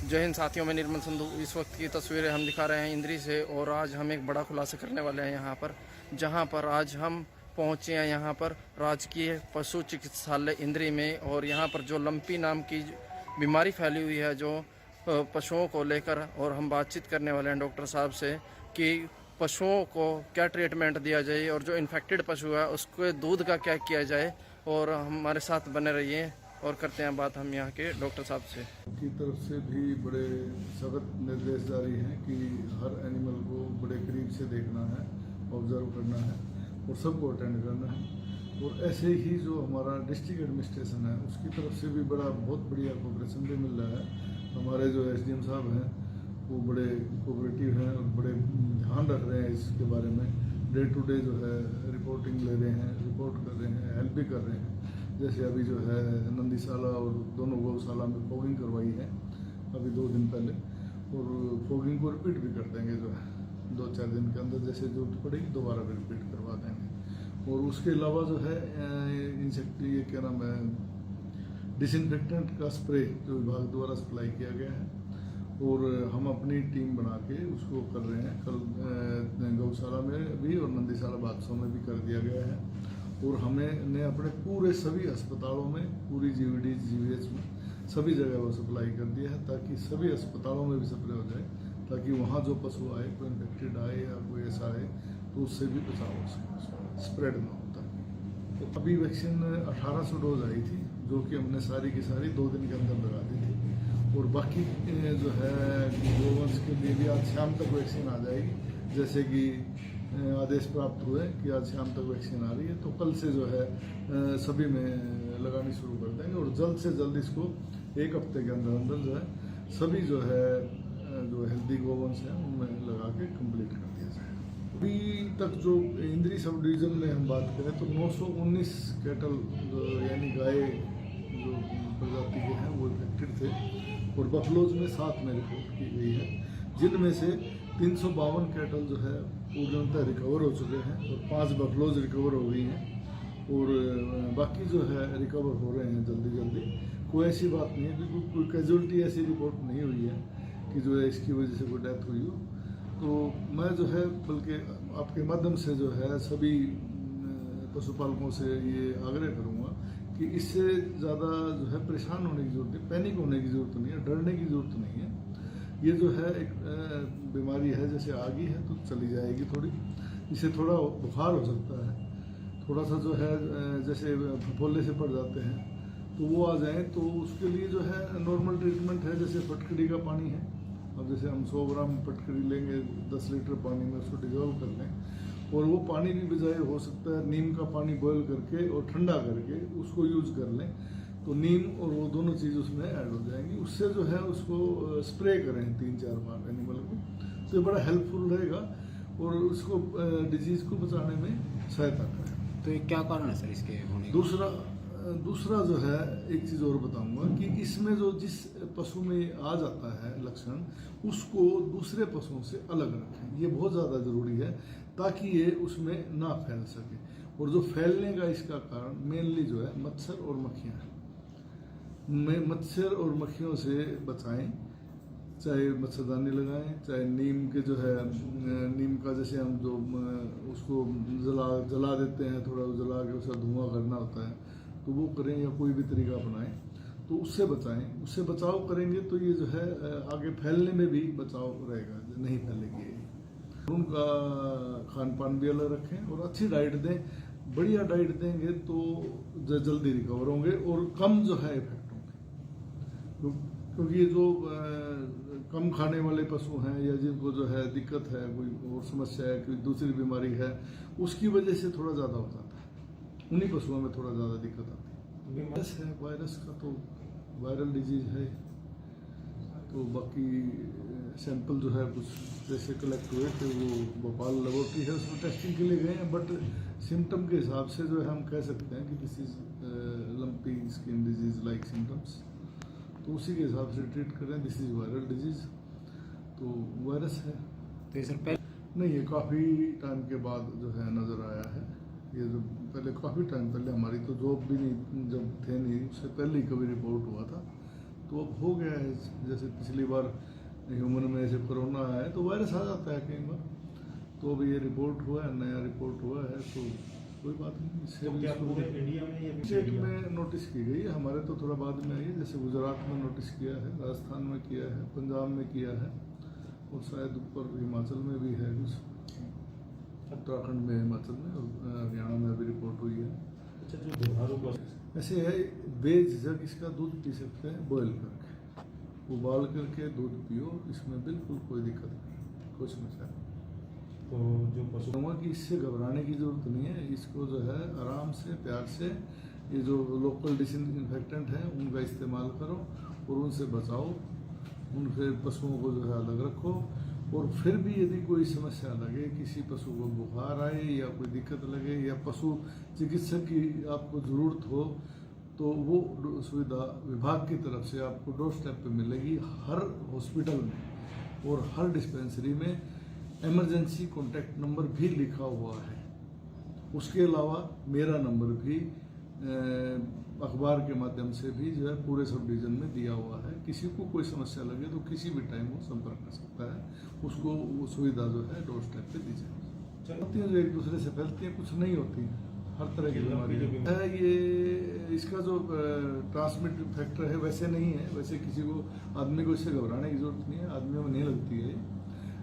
जय हिंद साथियों, मैं निर्मल संधू। इस वक्त की तस्वीरें हम दिखा रहे हैं इंद्री से, और आज हम एक बड़ा खुलासा करने वाले हैं यहाँ पर, जहाँ पर आज हम पहुँचे हैं यहाँ पर राजकीय पशु चिकित्सालय इंद्री में। और यहाँ पर जो लंपी नाम की बीमारी फैली हुई है जो पशुओं को लेकर, और हम बातचीत करने वाले हैं डॉक्टर साहब से कि पशुओं को क्या ट्रीटमेंट दिया जाए और जो इन्फेक्टेड पशु है उसके दूध का क्या किया जाए। और हमारे साथ बने रहिए और करते हैं बात हम यहाँ के डॉक्टर साहब से। की तरफ से भी बड़े सख्त निर्देश जारी हैं कि हर एनिमल को बड़े करीब से देखना है, ऑब्जर्व करना है और सबको अटेंड करना है। और ऐसे ही जो हमारा डिस्ट्रिक्ट एडमिनिस्ट्रेशन है उसकी तरफ से भी बहुत बढ़िया कोऑपरेशन भी मिल रहा है। हमारे जो एसडीएम साहब हैं वो बड़े कोऑपरेटिव हैं और बड़े ध्यान रख रहे हैं इसके बारे में। डे टू डे जो है रिपोर्टिंग ले रहे हैं, रिपोर्ट कर रहे हैं, हेल्प भी कर रहे हैं। जैसे अभी जो है नंदीशाला और दोनों गौशाला में फॉगिंग करवाई है अभी 2 दिन पहले, और फॉगिंग को रिपीट भी कर देंगे जो है 2-4 दिन के अंदर। जैसे जरूरत पड़ेगी दोबारा भी रिपीट करवा देंगे। और उसके अलावा जो है ये क्या नाम है, डिसइंफेक्टेंट का स्प्रे जो विभाग द्वारा सप्लाई किया गया है, और हम अपनी टीम बना के उसको कर रहे हैं। कल गौशाला में भी और नंदीशाला बादशाह में भी कर दिया गया है। और हमने अपने पूरे सभी अस्पतालों में, पूरी जीवीडी जीवीएच में सभी जगह वो सप्लाई कर दिया है, ताकि सभी अस्पतालों में भी सप्लाई हो जाए, ताकि वहाँ जो पशु आए, कोई इन्फेक्टेड आए या कोई ऐसा आए तो उससे भी बचाव हो सके, स्प्रेड ना होता। तो अभी वैक्सीन 1800 डोज आई थी, जो कि हमने सारी की सारी 2 दिन के अंदर लगा दी थी। और बाकी जो है गोवंश के लिए भी आज शाम तक वैक्सीन आ जाएगी। जैसे कि आदेश प्राप्त हुए कि आज शाम तक वैक्सीन आ रही है, तो कल से जो है सभी में लगानी शुरू कर देंगे। और जल्द से जल्द इसको 1 हफ्ते के अंदर अंदर जो है सभी जो है जो हेल्दी गोवंश हैं उनमें लगा के कंप्लीट कर दिया जाए। अभी तक जो इंद्री सब डिवीजन में हम बात करें तो 919 कैटल यानी गाय जो प्रजाति के हैं वो इन्फेक्टेड थे, और बफलोज में 7 में रिपोर्ट की गई है, जिनमें से 352 कैटल जो है पूर्णतः रिकवर हो चुके हैं और 5 बफलोज रिकवर हो गई हैं। और बाकी जो है रिकवर हो रहे हैं जल्दी। कोई ऐसी बात नहीं है, बिल्कुल कोई कैजुअलिटी ऐसी रिपोर्ट नहीं हुई है कि जो है इसकी वजह से कोई डेथ हुई हो। तो मैं जो है बल्कि आपके माध्यम से जो है सभी पशुपालकों से ये आग्रह करूँगा कि इससे ज़्यादा जो है परेशान होने की जरूरत नहीं, पैनिक होने की जरूरत नहीं है, डरने की जरूरत नहीं है। ये जो है एक बीमारी है, जैसे आ गई है तो चली जाएगी। थोड़ी इसे थोड़ा बुखार हो सकता है, थोड़ा सा जो है जैसे फफोले से पड़ जाते हैं तो वो आ जाए, तो उसके लिए जो है नॉर्मल ट्रीटमेंट है। जैसे फटकड़ी का पानी है, अब जैसे हम 100 ग्राम फटकड़ी लेंगे 10 लीटर पानी में उसको डिजोल्व कर लें, और वो पानी भी बजाय हो सकता है नीम का पानी बॉयल करके और ठंडा करके उसको यूज कर लें, तो नीम और वो दोनों चीज़ उसमें ऐड हो जाएंगी। उससे जो है उसको स्प्रे करें 3-4 बार एनिमल को, तो ये बड़ा हेल्पफुल रहेगा और उसको डिजीज़ को बचाने में सहायता करें। तो ये क्या कारण है सर इसके होने? दूसरा जो है एक चीज़ और बताऊंगा कि इसमें जो जिस पशु में आ जाता है लक्षण, उसको दूसरे पशुओं से अलग रखें। ये बहुत ज़्यादा ज़रूरी है ताकि ये उसमें ना फैल सके। और जो फैलने का इसका कारण मेनली जो है मच्छर और मक्खियाँ हैं। मच्छर और मक्खियों से बचाएं, चाहे मच्छरदानी लगाएं, चाहे नीम के जो है नीम का जैसे हम जो उसको जला देते हैं, थोड़ा जला के उसका धुआं करना होता है तो वो करें, या कोई भी तरीका अपनाएं तो उससे बचाएं। उससे बचाव करेंगे तो ये जो है आगे फैलने में भी बचाव रहेगा, नहीं फैलेगी। उनका खान पान भी अलग रखें और अच्छी डाइट दें। बढ़िया डाइट देंगे तो जल्दी रिकवर होंगे और कम जो है इफेक्ट होंगे। क्योंकि ये जो कम खाने वाले पशु हैं या जिनको जो है दिक्कत है, कोई और समस्या है, कोई दूसरी बीमारी है, उसकी वजह से थोड़ा ज़्यादा हो जाता है, उन्हीं पशुओं में थोड़ा ज़्यादा दिक्कत आती है। वायरस का तो वायरल डिजीज है, तो बाकी सैंपल जो है कुछ जैसे कलेक्ट हुए थे वो भोपाल लेबोरेटरी है उसमें टेस्टिंग के लिए गए हैं, बट सिम्टम के हिसाब से जो है हम कह सकते हैं कि this is lumpy skin disease like symptoms, तो उसी के हिसाब से ट्रीट करें। दिस इज वायरल डिजीज, तो वायरस है। तो सर नहीं, ये काफ़ी टाइम के बाद जो है नज़र आया है। ये जो पहले काफ़ी टाइम पहले हमारी तो जॉब भी नहीं, जब थे नहीं उससे पहले ही कभी रिपोर्ट हुआ था, तो अब हो गया है, जैसे पिछली बार ह्यूमन में ऐसे कोरोना आया है तो वायरस आ जाता है कई बार, तो अब ये रिपोर्ट हुआ है, नया रिपोर्ट हुआ है, तो कोई बात नहीं। इससे भी स्टेट में नोटिस की गई है, हमारे तो थोड़ा बाद में आई है, जैसे गुजरात में नोटिस किया है, राजस्थान में किया है, पंजाब में किया है, और शायद ऊपर हिमाचल में भी है कुछ, उत्तराखंड में, हिमाचल में, और हरियाणा में भी रिपोर्ट हुई है। अच्छा, जो व्यवहारों को ऐसे है, बेझिझक इसका दूध पी सकते हैं, बॉयल करके, उबाल करके दूध पियो, इसमें बिल्कुल कोई दिक्कत नहीं, कोई समस्या नहीं। तो जो पशु कि इससे घबराने की जरूरत नहीं है, इसको जो है आराम से, प्यार से, ये जो लोकल डिसइंफेक्टेंट हैं उनका इस्तेमाल करो और उनसे बचाओ, उनसे पशुओं को जो है अलग रखो। और फिर भी यदि कोई समस्या लगे, किसी पशु को बुखार आए या कोई दिक्कत लगे या पशु चिकित्सक की आपको ज़रूरत हो, तो वो सुविधा विभाग की तरफ से आपको डोर स्टेप पे मिलेगी। हर हॉस्पिटल में और हर डिस्पेंसरी में इमरजेंसी कॉन्टैक्ट नंबर भी लिखा हुआ है। उसके अलावा मेरा नंबर भी अखबार के माध्यम से भी जो है पूरे सब डिवीजन में दिया हुआ है। किसी को कोई समस्या लगे तो किसी भी टाइम वो संपर्क कर सकता है, उसको वो सुविधा जो है डोर स्टेप पे दी जाएगी। होती है जो एक दूसरे से फैलती है, कुछ नहीं होती है, हर तरह की बीमारी है। ये इसका जो ट्रांसमिट फैक्टर है वैसे नहीं है, वैसे किसी को, आदमी को इससे घबराने की जरूरत नहीं है, आदमी में नहीं लगती है,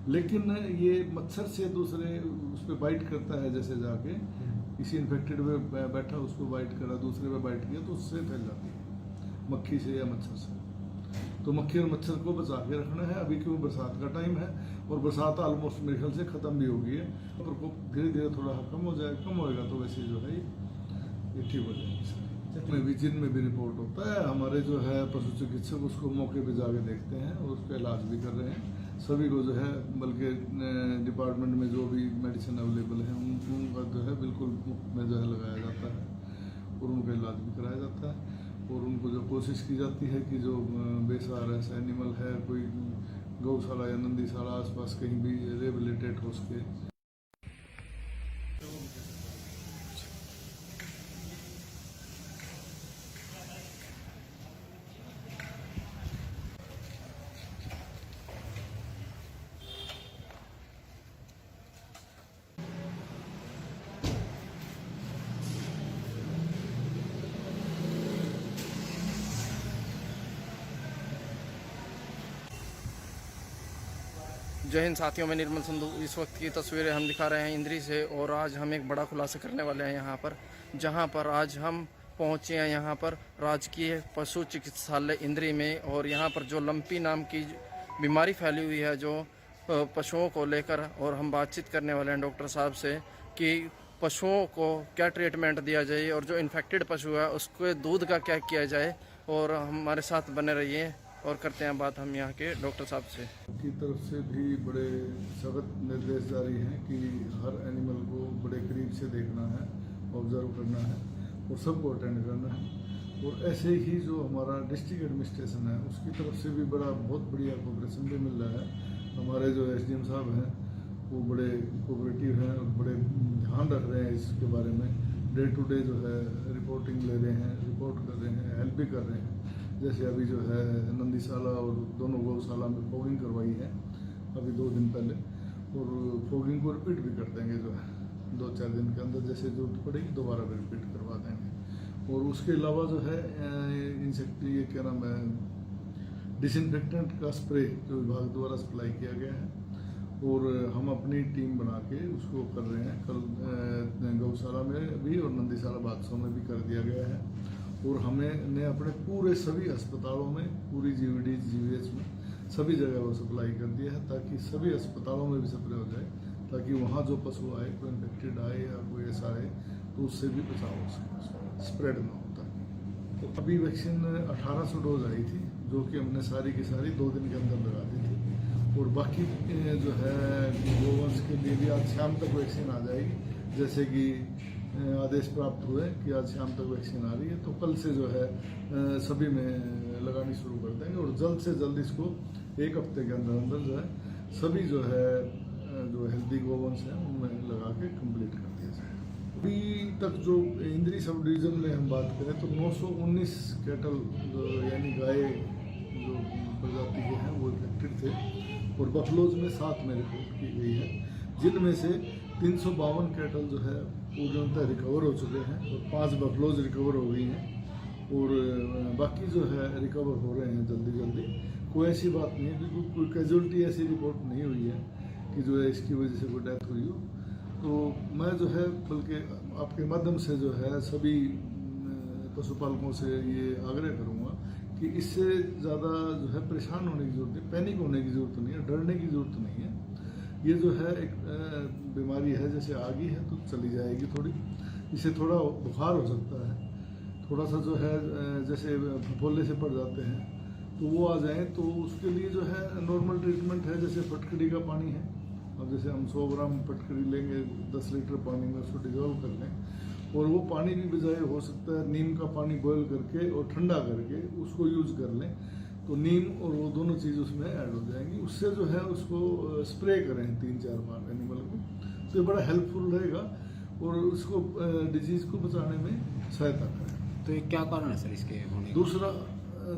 लेकिन ये मच्छर से दूसरे उस पर बाइट करता है, जैसे जाके किसी इन्फेक्टेड में बैठा उसको बाइट करा, दूसरे पे बाइट किया तो उससे फैल जाती है, मक्खी से या मच्छर से। तो मक्खी और मच्छर को बचा के रखना है। अभी क्योंकि बरसात का टाइम है और बरसात ऑलमोस्ट मेरे ख्याल से ख़त्म भी हो गई है, प्रकोप धीरे धीरे थोड़ा कम हो जाए, कम होएगा तो वैसे जो है ये ठीक हो जाएगी। में भी जिनमें भी रिपोर्ट होता है, हमारे जो है पशु चिकित्सक उसको मौके पे जाके देखते हैं और उसका इलाज भी कर रहे हैं। सभी को जो है, बल्कि डिपार्टमेंट में जो भी मेडिसिन अवेलेबल है उनका जो है बिल्कुल मुफ्त में जो है लगाया जाता है और उनका इलाज भी कराया जाता है। और उनको जो कोशिश की जाती है कि जो बेसहारा ऐसा एनिमल है, कोई गौशाला या नंदीशाला आसपास कहीं भी रिहेबिलिटेट हो सके। जय हिंद साथियों, में निर्मल संधू। इस वक्त की तस्वीरें हम दिखा रहे हैं इंद्री से, और आज हम एक बड़ा खुलासा करने वाले हैं यहाँ पर, जहाँ पर आज हम पहुँचे हैं यहाँ पर राजकीय पशु चिकित्सालय इंद्री में। और यहाँ पर जो लंपी नाम की बीमारी फैली हुई है जो पशुओं को लेकर, और हम बातचीत करने वाले हैं डॉक्टर साहब से कि पशुओं को क्या ट्रीटमेंट दिया जाए और जो इन्फेक्टेड पशु है उसके दूध का क्या किया जाए। और हमारे साथ बने रहिए और करते हैं बात हम यहाँ के डॉक्टर साहब से। की तरफ से भी बड़े सख्त निर्देश जारी हैं कि हर एनिमल को बड़े करीब से देखना है, ऑब्जर्व करना है और सबको अटेंड करना है। और ऐसे ही जो हमारा डिस्ट्रिक्ट एडमिनिस्ट्रेशन है उसकी तरफ से भी बहुत बढ़िया कोऑपरेशन भी मिल रहा है। हमारे जो SDM साहब हैं वो बड़े कोऑपरेटिव हैं और बड़े ध्यान रख रहे हैं इसके बारे में। डे टू डे जो है रिपोर्टिंग ले रहे हैं, रिपोर्ट कर रहे हैं, हेल्प भी कर रहे हैं। जैसे अभी जो है नंदीशाला और दोनों गौशाला में फॉगिंग करवाई है अभी 2 दिन पहले, और फॉगिंग को रिपीट भी कर देंगे जो है 2-4 दिन के अंदर, जैसे जरूरत पड़ेगी दोबारा भी रिपीट करवा देंगे। और उसके अलावा जो है इंसेक्ट, ये क्या नाम है, डिसइंफेक्टेंट का स्प्रे जो विभाग द्वारा सप्लाई किया गया है और हम अपनी टीम बना के उसको कर रहे हैं। कल गौशाला में भी और नंदीशाला बादशाह में भी कर दिया गया है। और हमने अपने पूरे सभी अस्पतालों में, पूरी GVD GVH में सभी जगह वो सप्लाई कर दिया है ताकि सभी अस्पतालों में भी सप्लाई हो जाए, ताकि वहाँ जो पशु आए, कोई इन्फेक्टेड आए या कोई ऐसा आए तो उससे भी बचाव हो सके, स्प्रेड ना होता। तो अभी वैक्सीन 1800 डोज आई थी जो कि हमने सारी की सारी 2 दिन के अंदर लगा दी थी। और बाकी जो है गोवंश के लिए भी आज शाम तक वैक्सीन आ जाएगी, जैसे कि आदेश प्राप्त हुए कि आज शाम तक वैक्सीन आ रही है। तो कल से जो है सभी में लगानी शुरू कर देंगे और जल्द से जल्द इसको 1 हफ्ते के अंदर अंदर जो है सभी जो है जो हेल्दी गोवंश हैं उनमें लगा के कंप्लीट कर दिया जाए। अभी तक जो इंद्री सब डिवीज़न में हम बात करें तो 919 कैटल यानी गाय जो प्रजाति के हैं वो इफेक्टेड थे और बफलोज में 7 में रिपोर्ट की गई है, जिनमें से 352 कैटल जो है पूर्णतः रिकवर हो चुके हैं और 5 बफलोज रिकवर हो गई हैं और बाकी जो है रिकवर हो रहे हैं जल्दी जल्दी। कोई ऐसी बात नहीं है, क्योंकि कोई कैजुअलिटी ऐसी रिपोर्ट नहीं हुई है कि जो है इसकी वजह से कोई डेथ हुई हो। तो मैं जो है बल्कि आपके माध्यम से जो है सभी पशुपालकों से ये आग्रह करूँगा कि इससे ज़्यादा जो है परेशान होने की ज़रूरत नहीं, पैनिक होने की ज़रूरत नहीं है, डरने की ज़रूरत नहीं है। ये जो है एक बीमारी है, जैसे आ गई है तो चली जाएगी थोड़ी, इससे थोड़ा बुखार हो सकता है, थोड़ा सा जो है जैसे फफोले से पड़ जाते हैं तो वो आ जाए, तो उसके लिए जो है नॉर्मल ट्रीटमेंट है, जैसे फटकड़ी का पानी है। अब जैसे हम 100 ग्राम फटकड़ी लेंगे 10 लीटर पानी में उसको डिजोल्व कर लें और वो पानी की बजाय हो सकता है नीम का पानी बॉयल करके और ठंडा करके उसको यूज़ कर लें, तो नीम और वो दोनों चीज़ उसमें ऐड हो जाएंगी। उससे जो है उसको स्प्रे करें 3-4 बार एनिमल को, तो ये बड़ा हेल्पफुल रहेगा और उसको डिजीज़ को बचाने में सहायता करें। तो ये क्या कारण है सर इसके होने?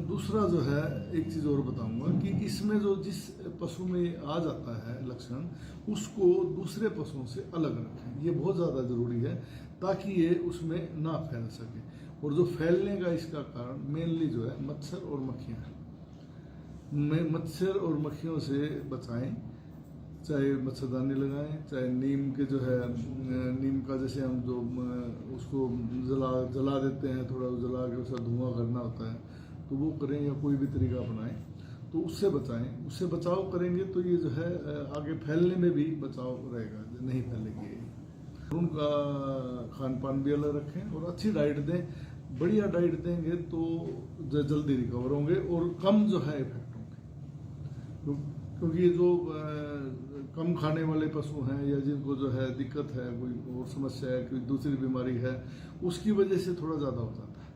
दूसरा जो है एक चीज़ और बताऊंगा कि इसमें जो जिस पशु में आ जाता है लक्षण, उसको दूसरे पशुओं से अलग रखें, ये बहुत ज़्यादा ज़रूरी है ताकि ये उसमें ना फैल सके। और जो फैलने का इसका कारण मेनली जो है मच्छर और मक्खियाँ हैं। मच्छर और मक्खियों से बचाएं, चाहे मच्छरदानी लगाएं, चाहे नीम के जो है नीम का जैसे हम जो उसको जला देते हैं, थोड़ा जला के उसका धुआं करना होता है तो वो करें, या कोई भी तरीका अपनाएं तो उससे बचाएं। उससे बचाव करेंगे तो ये जो है आगे फैलने में भी बचाव रहेगा, नहीं फैलेगी। उनका खान पान भी अलग रखें और अच्छी डाइट दें, बढ़िया डाइट देंगे तो जल्दी रिकवर होंगे और कम जो है इफेक्ट होंगे। क्योंकि ये जो कम खाने वाले पशु हैं या जिनको जो है दिक्कत है, कोई और समस्या है, कोई दूसरी बीमारी है, उसकी वजह से थोड़ा ज़्यादा हो जाता है,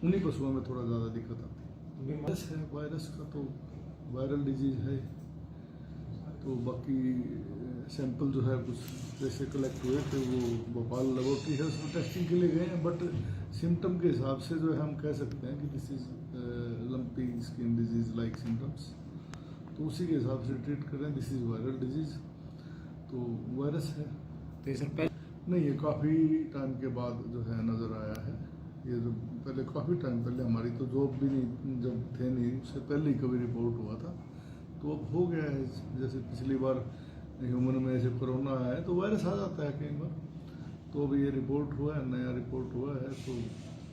उन्हीं पशुओं में थोड़ा ज़्यादा दिक्कत आती है। वायरस का तो वायरल डिजीज है, तो बाकी सैंपल जो है कुछ जैसे कलेक्ट हुए थे वो भोपाल लेबोरेटरी है उसमें टेस्टिंग के लिए गए हैं, बट सिम्टम के हिसाब से जो है हम कह सकते हैं कि this is lumpy skin disease like symptoms, तो उसी के हिसाब से ट्रीट करें। दिस इज़ वायरल डिजीज, तो वायरस है। तो ये सर नहीं, ये काफ़ी टाइम के बाद जो है नज़र आया है। ये जो पहले काफ़ी टाइम पहले हमारी तो जॉब भी नहीं, जब थे नहीं उससे पहले ही कभी रिपोर्ट हुआ था, तो अब हो गया है। जैसे पिछली बार ह्यूमन में ऐसे कोरोना आया है तो वायरस आ जाता है कई बार, तो अभी ये रिपोर्ट हुआ है, नया रिपोर्ट हुआ है, तो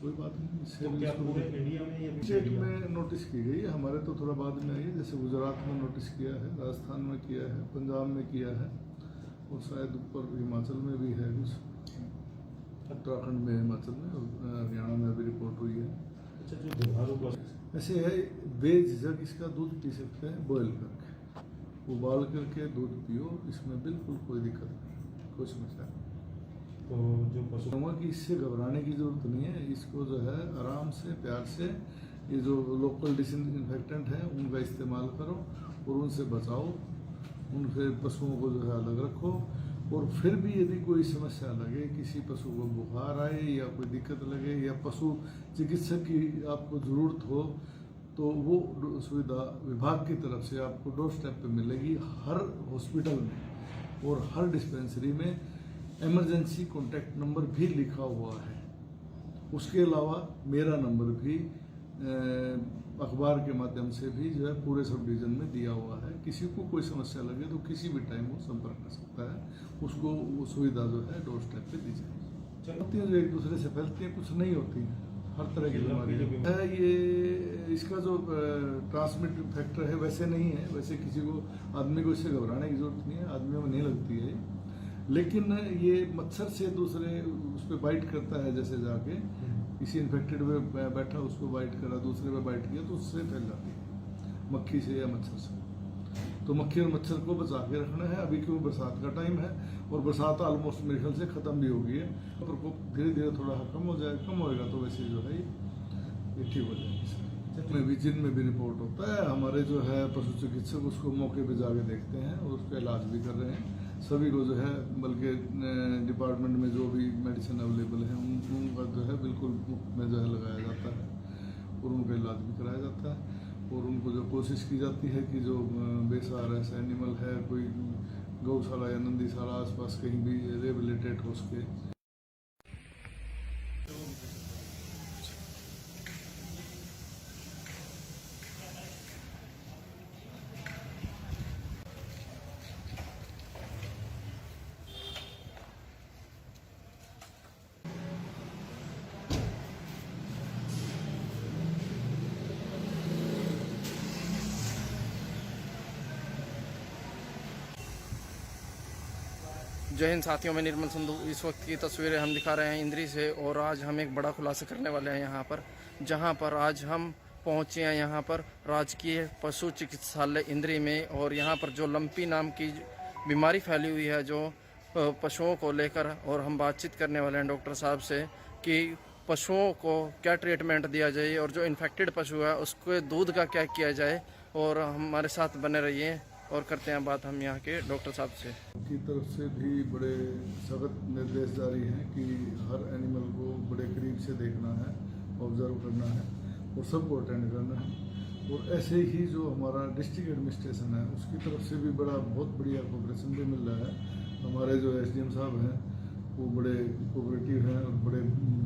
कोई बात नहीं। इससे तो क्या पूरे इंडिया में या स्टेट में नोटिस की गई है, हमारे तो थोड़ा बाद में आई है। जैसे गुजरात में नोटिस किया है, राजस्थान में किया है, पंजाब में किया है और शायद ऊपर हिमाचल में भी है कुछ, उत्तराखंड में, हिमाचल में और हरियाणा में भी रिपोर्ट हुई है। अच्छा, जो दुधारू पशु ऐसे है, बेझिझक इसका दूध पी सकते हैं, बॉयल करके उबाल करके दूध पियो, इसमें बिल्कुल कोई दिक्कत नहीं, कोई समस्या नहीं। तो जो पशु कहूँगा कि इससे घबराने की ज़रूरत नहीं है, इसको जो है आराम से प्यार से ये जो लोकल डिसइंफेक्टेंट हैं उनका इस्तेमाल करो और उनसे बचाओ, उनसे पशुओं को जो है अलग रखो। और फिर भी यदि कोई समस्या लगे, किसी पशु को बुखार आए या कोई दिक्कत लगे या पशु चिकित्सक की आपको ज़रूरत हो, तो वो सुविधा विभाग की तरफ से आपको डोर स्टेप पे मिलेगी। हर हॉस्पिटल में और हर डिस्पेंसरी में इमरजेंसी कॉन्टैक्ट नंबर भी लिखा हुआ है। उसके अलावा मेरा नंबर भी अखबार के माध्यम से भी जो है पूरे सब डिवीज़न में दिया हुआ है। किसी को कोई समस्या लगे तो किसी भी टाइम वो संपर्क कर सकता है, उसको वो सुविधा जो है डोर स्टेप पे दी जाएगी। होती है जो एक दूसरे से फैलती है, कुछ नहीं होती है, हर तरह की बीमारी है। ये इसका जो ट्रांसमिट फैक्टर है वैसे नहीं है, वैसे किसी को आदमी को इससे घबराने की जरूरत नहीं है, आदमियों में नहीं लगती है। लेकिन ये मच्छर से दूसरे उस पर बाइट करता है, जैसे जाके किसी इन्फेक्टेड में बैठा उसको बाइट करा, दूसरे पे बाइट किया तो उससे फैल जाती है, मक्खी से या मच्छर से। तो मक्खी और मच्छर को बचा के रखना है। अभी क्यों बरसात का टाइम है और बरसात ऑलमोस्ट मेरे ख्याल से ख़त्म भी हो गई है, प्रकोप धीरे धीरे थोड़ा कम हो जाए, कम होएगा तो वैसे जो है ये ठीक हो जाएगी। जिनमें भी रिपोर्ट होता है, हमारे जो है पशु चिकित्सक उसको मौके पर जाके देखते हैं और उसका इलाज भी कर रहे हैं। सभी को जो है, बल्कि डिपार्टमेंट में जो भी मेडिसिन अवेलेबल है उनका जो है बिल्कुल मुफ्त में जो है लगाया जाता है और उनका इलाज भी कराया जाता है। और उनको जो कोशिश की जाती है कि जो बेसहारा ऐसा एनिमल है, कोई गौशाला या नंदीशाला आसपास कहीं भी रिहेबिलिटेट हो सके। जय हिंद साथियों, मैं निर्मल संधू। इस वक्त की तस्वीरें हम दिखा रहे हैं इंद्री से, और आज हम एक बड़ा खुलासा करने वाले हैं यहाँ पर, जहाँ पर आज हम पहुँचे हैं यहाँ पर राजकीय पशु चिकित्सालय इंद्री में। और यहाँ पर जो लंपी नाम की बीमारी फैली हुई है जो पशुओं को लेकर, और हम बातचीत करने वाले हैं डॉक्टर साहब से कि पशुओं को क्या ट्रीटमेंट दिया जाए और जो इन्फेक्टेड पशु है उसके दूध का क्या किया जाए। और हमारे साथ बने रहिए और करते हैं बात हम यहाँ के डॉक्टर साहब से। की तरफ से भी बड़े सख्त निर्देश जारी हैं कि हर एनिमल को बड़े करीब से देखना है, ऑब्जर्व करना है और सबको अटेंड करना है। और ऐसे ही जो हमारा डिस्ट्रिक्ट एडमिनिस्ट्रेशन है उसकी तरफ से भी बहुत बढ़िया कोऑपरेशन भी मिल रहा है। हमारे जो एसडीएम साहब हैं वो बड़े कोऑपरेटिव हैं और बड़े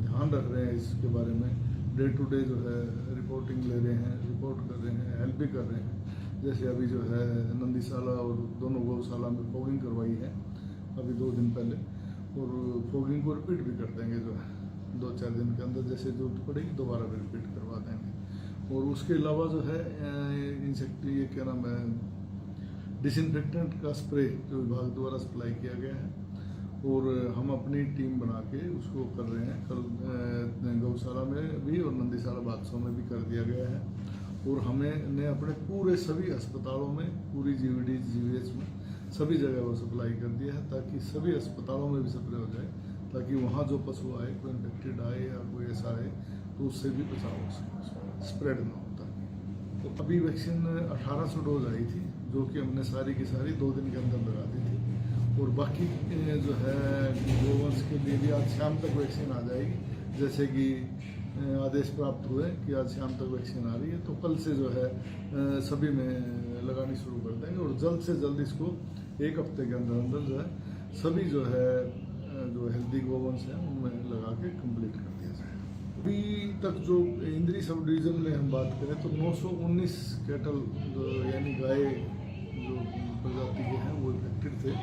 ध्यान रख रहे हैं इसके बारे में। डे टू डे जो है रिपोर्टिंग ले रहे हैं, रिपोर्ट कर रहे हैं, हेल्प भी कर रहे हैं। जैसे अभी जो है नंदीशाला और दोनों गौशाला में फॉगिंग करवाई है अभी 2 दिन पहले, और फॉगिंग को रिपीट भी कर देंगे जो है 2-4 दिन के अंदर, जैसे जरूरत पड़ेगी दोबारा भी रिपीट करवा देंगे। और उसके अलावा जो है इंसेक्ट ये क्या नाम है डिसइंफेक्टेंट का स्प्रे जो विभाग द्वारा सप्लाई किया गया है, और हम अपनी टीम बना के उसको कर रहे हैं। कल गौशाला में भी और नंदीशाला बादशाह में भी कर दिया गया है। और हमने अपने पूरे सभी अस्पतालों में, पूरी जीवीडी जीवीएच में सभी जगह वो सप्लाई कर दिया है, ताकि सभी अस्पतालों में भी सप्लाई हो जाए, ताकि वहाँ जो पशु आए, कोई इन्फेक्टेड आए या कोई ऐसा आए तो उससे भी बचाव हो सके, स्प्रेड ना होता। तो अभी वैक्सीन 1800 डोज आई थी, जो कि हमने सारी की सारी 2 दिन के अंदर लगा दी थी। और बाकी जो है गोवंश के लिए भी आज शाम तक वैक्सीन आ जाएगी। जैसे कि आदेश प्राप्त हुए कि आज शाम तक वैक्सीन आ रही है, तो कल से जो है सभी में लगानी शुरू कर देंगे। और जल्द से जल्द इसको 1 हफ्ते के अंदर अंदर जो है सभी जो है जो हेल्दी गोवंश हैं उनमें लगा के कंप्लीट कर दिया जाए। अभी तक जो इंद्री सब डिवीज़न में हम बात करें तो 919 कैटल यानी गाय जो प्रजाति के हैं वो इफेक्टेड थे,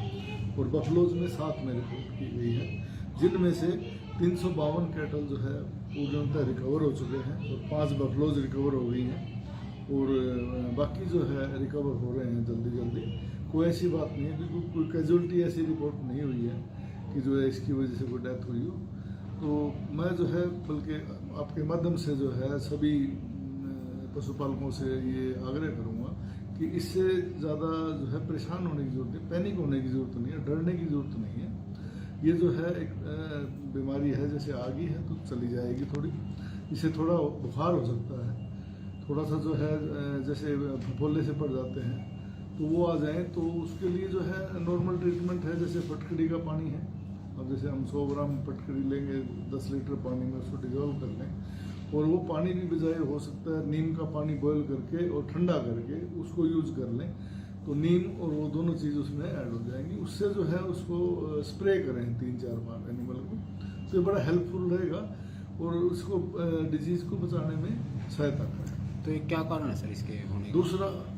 और बफलोज में 7 में रिपोर्ट की गई है, जिनमें से 352 कैटल जो है पूर्णतः रिकवर हो चुके हैं और 5 बफलोज रिकवर हो गई हैं। और बाकी जो है रिकवर हो रहे हैं जल्दी जल्दी। कोई ऐसी बात नहीं है, क्योंकि कोई कैजुअलिटी ऐसी रिपोर्ट नहीं हुई है कि जो है इसकी वजह से कोई डेथ हुई हो। तो मैं जो है बल्कि आपके माध्यम से जो है सभी पशुपालकों से ये आग्रह करूँगा कि इससे ज़्यादा जो है परेशान होने की ज़रूरत नहीं, पैनिक होने की ज़रूरत नहीं है, डरने की ज़रूरत नहीं है। ये जो है एक बीमारी है, जैसे आ गई है तो चली जाएगी थोड़ी, इसे थोड़ा बुखार हो सकता है, थोड़ा सा जो है जैसे फफोले से पड़ जाते हैं तो वो आ जाए, तो उसके लिए जो है नॉर्मल ट्रीटमेंट है। जैसे फटकड़ी का पानी है, अब जैसे हम 100 ग्राम फटकड़ी लेंगे 10 लीटर पानी में उसको डिजोल्व कर लें, और वो पानी भी बजाय हो सकता है नीम का पानी बॉयल करके और ठंडा करके उसको यूज कर लें, तो नीम और वो दोनों चीज़ उसमें ऐड हो जाएंगी। उससे जो है उसको स्प्रे करें 3-4 बार एनिमल को, तो ये बड़ा हेल्पफुल रहेगा और उसको डिजीज़ को बचाने में सहायता करें। तो ये क्या कारण है सर इसके होने का?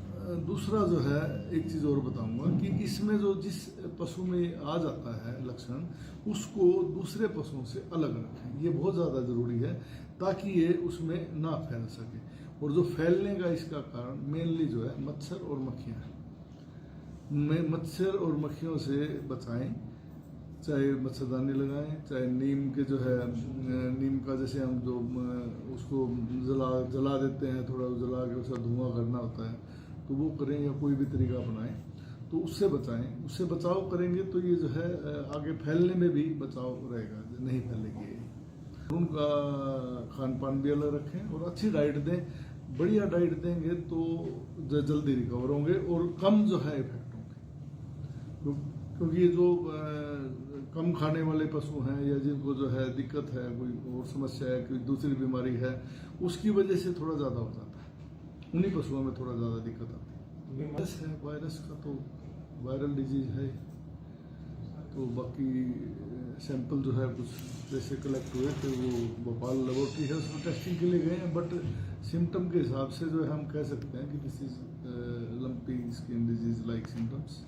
दूसरा जो है एक चीज़ और बताऊंगा कि इसमें जो जिस पशु में आ जाता है लक्षण, उसको दूसरे पशुओं से अलग रखें। ये बहुत ज़्यादा ज़रूरी है ताकि ये उसमें ना फैल सके। और जो फैलने का इसका कारण मेनली जो है मच्छर और मक्खियाँ हैं। मच्छर और मक्खियों से बचाएं, चाहे मच्छरदानी लगाएं, चाहे नीम के जो है नीम का जैसे हम जो उसको जला देते हैं, थोड़ा जला के उसका धुआं करना होता है तो वो करें, या कोई भी तरीका अपनाएं तो उससे बचाएं। उससे बचाव करेंगे तो ये जो है आगे फैलने में भी बचाव रहेगा, नहीं फैलेगी। उनका खान पान भी अलग रखें और अच्छी डाइट दें। बढ़िया डाइट देंगे तो जल्दी रिकवर होंगे और कम जो है इफेक्ट होंगे। क्योंकि ये जो कम खाने वाले पशु हैं या जिनको जो है दिक्कत है, कोई और समस्या है, कोई दूसरी बीमारी है, उसकी वजह से थोड़ा ज़्यादा हो जाता है। उन्हीं पशुओं में थोड़ा ज़्यादा दिक्कत आती है। वायरस है, वायरस का तो वायरल डिजीज है, तो बाकी सैंपल जो है कुछ जैसे कलेक्ट हुए थे वो भोपाल लेबोरेटरी है उसमें टेस्टिंग के लिए गए हैं, बट सिम्टम के हिसाब से जो है हम कह सकते हैं कि this is lumpy skin disease like symptoms,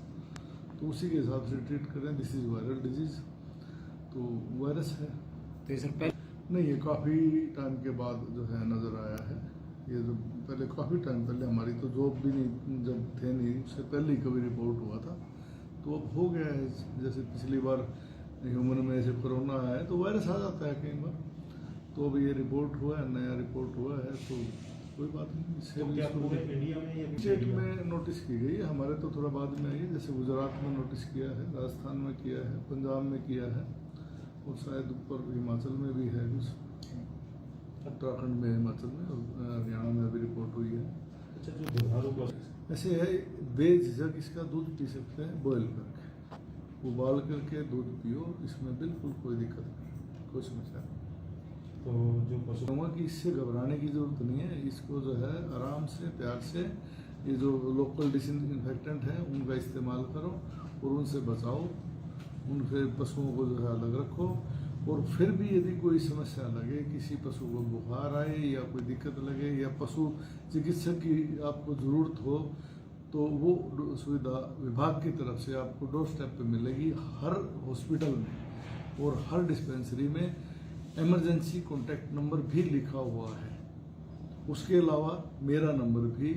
तो उसी के हिसाब से ट्रीट करें। दिस इज वायरल डिजीज, तो वायरस है। तो ये सर पहले नहीं, ये काफ़ी टाइम के बाद जो है नज़र आया है। ये जो पहले काफ़ी टाइम पहले हमारी तो जॉब भी नहीं, जब थे नहीं उससे पहले ही कभी रिपोर्ट हुआ था, तो अब हो गया है। जैसे पिछली बार ह्यूमन में ऐसे कोरोना आया है तो वायरस आ जाता है कई बार, तो अब ये रिपोर्ट हुआ है, नया रिपोर्ट हुआ है, तो कोई बात नहीं। इससे तो भी क्या इसको पूरे इंडिया में या स्टेट में नोटिस की गई है, हमारे तो थोड़ा बाद में आई है। जैसे गुजरात में नोटिस किया है, राजस्थान में किया है, पंजाब में किया है, और शायद ऊपर हिमाचल में भी है कुछ, उत्तराखंड में, हिमाचल में, और हरियाणा में अभी रिपोर्ट हुई है। अच्छा, जो दुधारू पशु ऐसे है, बेझिझक इसका दूध पी सकते हैं, बॉयल करके, उबाल करके दूध पियो, इसमें बिल्कुल कोई दिक्कत नहीं, कोई समस्या नहीं। तो जो पशु कहूँगा कि इससे घबराने की ज़रूरत नहीं है, इसको जो है आराम से, प्यार से, ये जो लोकल डिसइंफेक्टेंट हैं उनका इस्तेमाल करो और उनसे बचाओ, उनसे पशुओं को जो है अलग रखो। और फिर भी यदि कोई समस्या लगे, किसी पशु को बुखार आए या कोई दिक्कत लगे या पशु चिकित्सक की आपको ज़रूरत हो, तो वो सुविधा विभाग की तरफ से आपको डोर स्टेप पे मिलेगी। हर हॉस्पिटल में और हर डिस्पेंसरी में इमरजेंसी कॉन्टैक्ट नंबर भी लिखा हुआ है। उसके अलावा मेरा नंबर भी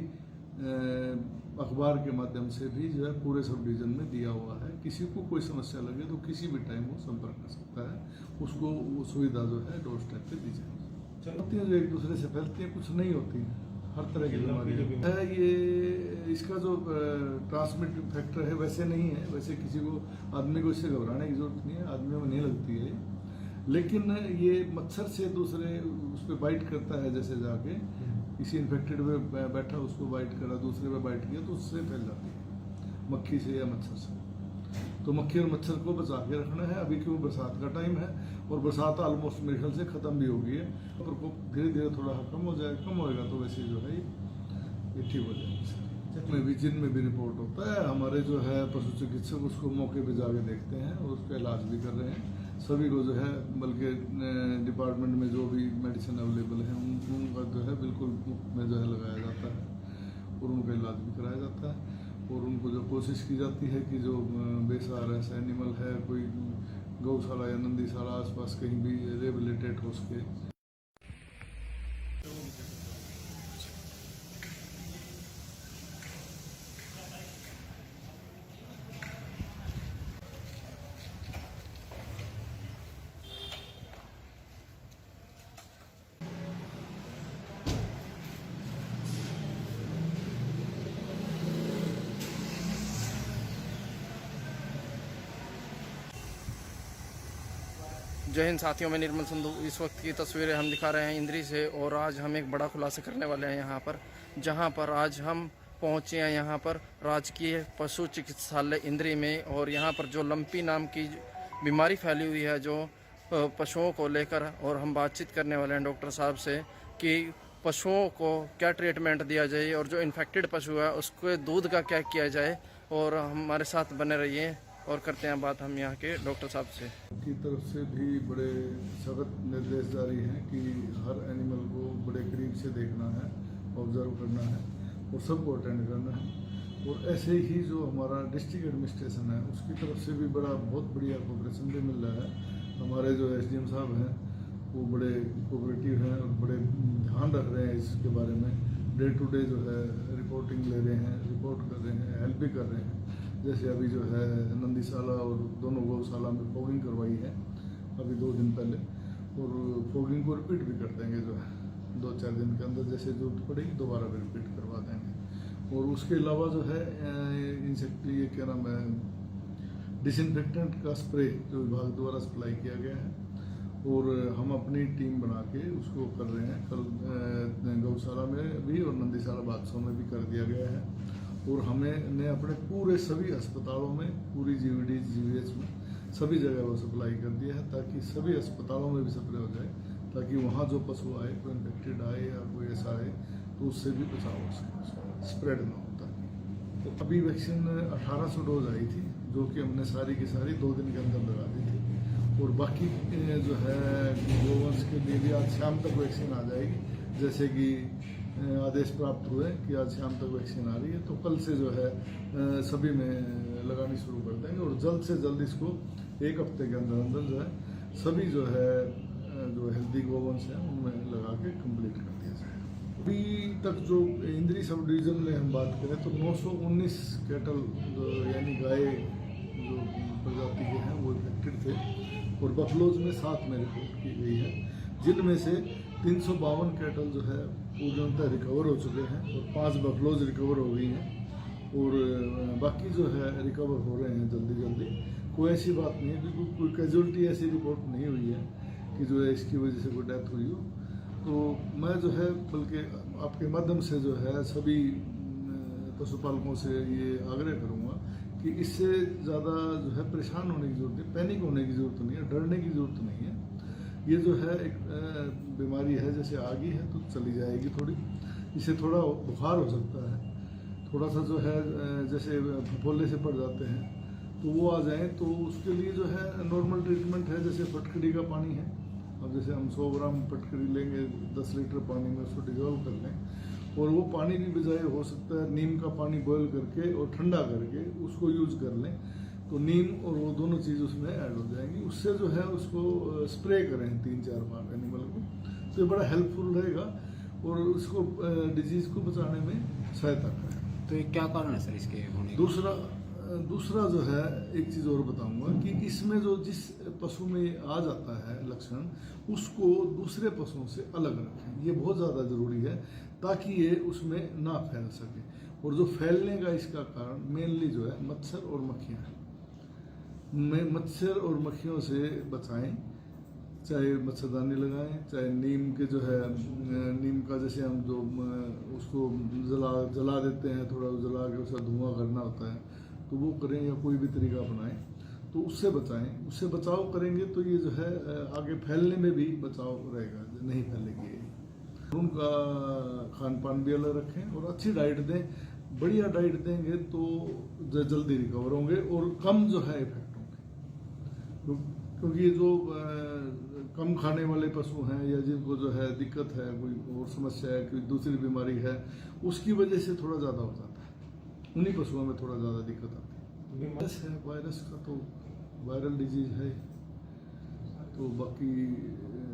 अखबार के माध्यम से भी जो है पूरे सब डिवीज़न में दिया हुआ है। किसी को कोई समस्या लगे तो किसी भी टाइम वो संपर्क कर सकता है, उसको वो सुविधा जो है डोर स्टेप पे दी जाएगी। होती हैं जो एक दूसरे से फैलती हैं, कुछ नहीं होती हैं, हर तरह की बीमारी है। ये इसका जो ट्रांसमिट फैक्टर है वैसे नहीं है, वैसे किसी को, आदमी को इससे घबराने की जरूरत नहीं है, आदमियों में नहीं लगती है, लेकिन ये मच्छर से दूसरे उस पर बाइट करता है, जैसे जाके किसी इन्फेक्टेड पे बैठा उसको बाइट करा, दूसरे पे बाइट किया, तो उससे फैल जाती है, मक्खी से या मच्छर से। तो मक्खी और मच्छर को बचा के रखना है। अभी क्यों बरसात का टाइम है और बरसात ऑलमोस्ट मेरे ख्याल से ख़त्म भी हो गई है, प्रकोप धीरे धीरे थोड़ा कम हो जाएगा, कम होएगा तो वैसे जो है ये ठीक हो जाएगा। में भी जिनमें भी रिपोर्ट होता है, हमारे जो है पशु चिकित्सक उसको मौके पे जाके देखते हैं और उसका इलाज भी कर रहे हैं। सभी को जो है, बल्कि डिपार्टमेंट में जो भी मेडिसिन अवेलेबल है उनका जो है बिल्कुल मुफ्त में जो है लगाया जाता है और उनका इलाज भी कराया जाता है। और उनको जो कोशिश की जाती है कि जो बेसहारा ऐसा एनिमल है, कोई गौशाला या नंदीशाला आसपास कहीं भी रिहेबिलिटेट हो सके। जय हिंद साथियों, मैं निर्मल संधू। इस वक्त की तस्वीरें हम दिखा रहे हैं इंद्री से, और आज हम एक बड़ा खुलासा करने वाले हैं यहाँ पर, जहाँ पर आज हम पहुँचे हैं यहाँ पर राजकीय पशु चिकित्सालय इंद्री में। और यहाँ पर जो लंपी नाम की बीमारी फैली हुई है जो पशुओं को लेकर, और हम बातचीत करने वाले हैं डॉक्टर साहब से कि पशुओं को क्या ट्रीटमेंट दिया जाए और जो इन्फेक्टेड पशु है उसके दूध का क्या किया जाए। और हमारे साथ बने रहिए और करते हैं बात हम यहाँ के डॉक्टर साहब से। की तरफ से भी बड़े सख्त निर्देश जारी हैं कि हर एनिमल को बड़े करीब से देखना है, ऑब्जर्व करना है और सबको अटेंड करना है। और ऐसे ही जो हमारा डिस्ट्रिक्ट एडमिनिस्ट्रेशन है उसकी तरफ से भी बहुत बढ़िया कोऑपरेशन भी मिल रहा है। हमारे जो एसडीएम साहब हैं वो बड़े कोऑपरेटिव हैं और बड़े ध्यान रख रहे हैं इसके बारे में। डे टू डे जो है रिपोर्टिंग ले रहे हैं, रिपोर्ट कर रहे हैं, हेल्प भी कर रहे हैं। जैसे अभी जो है नंदीशाला और दोनों गौशाला में फॉगिंग करवाई है अभी 2 दिन पहले, और फॉगिंग को रिपीट भी कर देंगे, जो है 2-4 दिन के अंदर जैसे जरूरत पड़ेगी दोबारा भी रिपीट करवा देंगे। और उसके अलावा जो है इंसेक्ट, ये क्या नाम है, डिसइंफेक्टेंट का स्प्रे जो विभाग द्वारा सप्लाई किया गया है और हम अपनी टीम बना के उसको कर रहे हैं। कल गौशाला में भी और नंदीशाला बादशाह में भी कर दिया गया है। और हमने अपने पूरे सभी अस्पतालों में, पूरी जीवीडी जीवीएच में सभी जगह वो सप्लाई कर दिया है ताकि सभी अस्पतालों में भी सप्लाई हो जाए, ताकि वहाँ जो पशु आए, कोई इन्फेक्टेड आए या कोई ऐसा आए तो उससे भी बचाव हो सकता है, स्प्रेड ना होता। तो अभी वैक्सीन 1800 डोज आई थी, जो कि हमने सारी की सारी 2 दिन के अंदर लगा दी थी। और बाकी जो है गोवंश के लिए भी आज शाम तक वैक्सीन आ जाएगी, जैसे कि आदेश प्राप्त हुए कि आज शाम तक वैक्सीन आ रही है। तो कल से जो है सभी में लगानी शुरू कर देंगे और जल्द से जल्द इसको 1 हफ्ते के अंदर अंदर जो है सभी जो है जो हेल्दी गोवंश हैं उनमें लगा के कंप्लीट कर दिया जाएगा। अभी तक जो इंद्री सब डिवीजन में हम बात करें तो 919 कैटल यानी गाय जो प्रजाति के हैं वो इफेक्टेड थे और बफलोज में 7 में रिपोर्ट की गई है, जिनमें से 352 कैटल जो है पूर्णतः रिकवर हो चुके हैं और 5 बफलोज रिकवर हो गई हैं और बाकी जो है रिकवर हो रहे हैं जल्दी जल्दी। कोई ऐसी बात नहीं है, क्योंकि कोई कैजुअलिटी ऐसी रिपोर्ट नहीं हुई है कि जो है इसकी वजह से कोई डेथ हुई हो। तो मैं जो है बल्कि आपके माध्यम से जो है सभी पशुपालकों से ये आग्रह करूँगा कि इससे ज़्यादा जो है परेशान होने की ज़रूरत नहीं, पैनिक होने की ज़रूरत नहीं है, डरने की ज़रूरत नहीं है। ये जो है एक बीमारी है, जैसे आ गई है तो चली जाएगी थोड़ी, इससे थोड़ा बुखार हो सकता है, थोड़ा सा जो है जैसे फफोले से पड़ जाते हैं तो वो आ जाए तो उसके लिए जो है नॉर्मल ट्रीटमेंट है, जैसे फटकड़ी का पानी है। अब जैसे हम 100 ग्राम फटकड़ी लेंगे 10 लीटर पानी में उसको डिजोल्व कर लें और वो पानी भी बजाय हो सकता है नीम का पानी बॉयल करके और ठंडा करके उसको यूज़ कर लें, तो नीम और वो दोनों चीज़ उसमें ऐड हो जाएंगी। उससे जो है उसको स्प्रे करें 3-4 बार एनिमल को, तो ये बड़ा हेल्पफुल रहेगा और उसको डिजीज़ को बचाने में सहायता करें। तो ये क्या कारण है सर इसके होने का? दूसरा जो है एक चीज़ और बताऊंगा कि इसमें जो जिस पशु में आ जाता है लक्षण, उसको दूसरे पशुओं से अलग रखें, ये बहुत ज़्यादा ज़रूरी है ताकि ये उसमें ना फैल सके। और जो फैलने का इसका कारण मेनली जो है मच्छर और मक्खियाँ हैं। मच्छर और मक्खियों से बचाएं, चाहे मच्छरदानी लगाएं, चाहे नीम के जो है नीम का जैसे हम जो उसको जला देते हैं, थोड़ा जला के उसका धुआं करना होता है तो वो करें, या कोई भी तरीका अपनाएं तो उससे बचाएं। उससे बचाव करेंगे तो ये जो है आगे फैलने में भी बचाव रहेगा, नहीं फैलेगी। उनका खान पान भी अलग रखें और अच्छी डाइट दें, बढ़िया डाइट देंगे तो जल्दी रिकवर होंगे और कम जो है इफेक्ट होंगे। क्योंकि ये जो कम खाने वाले पशु हैं या जिनको जो है दिक्कत है, कोई और समस्या है, कोई दूसरी बीमारी है, उसकी वजह से थोड़ा ज़्यादा हो जाता है, उन्हीं पशुओं में थोड़ा ज़्यादा दिक्कत आती है। वायरस है, वायरस का तो वायरल डिजीज है। तो बाकी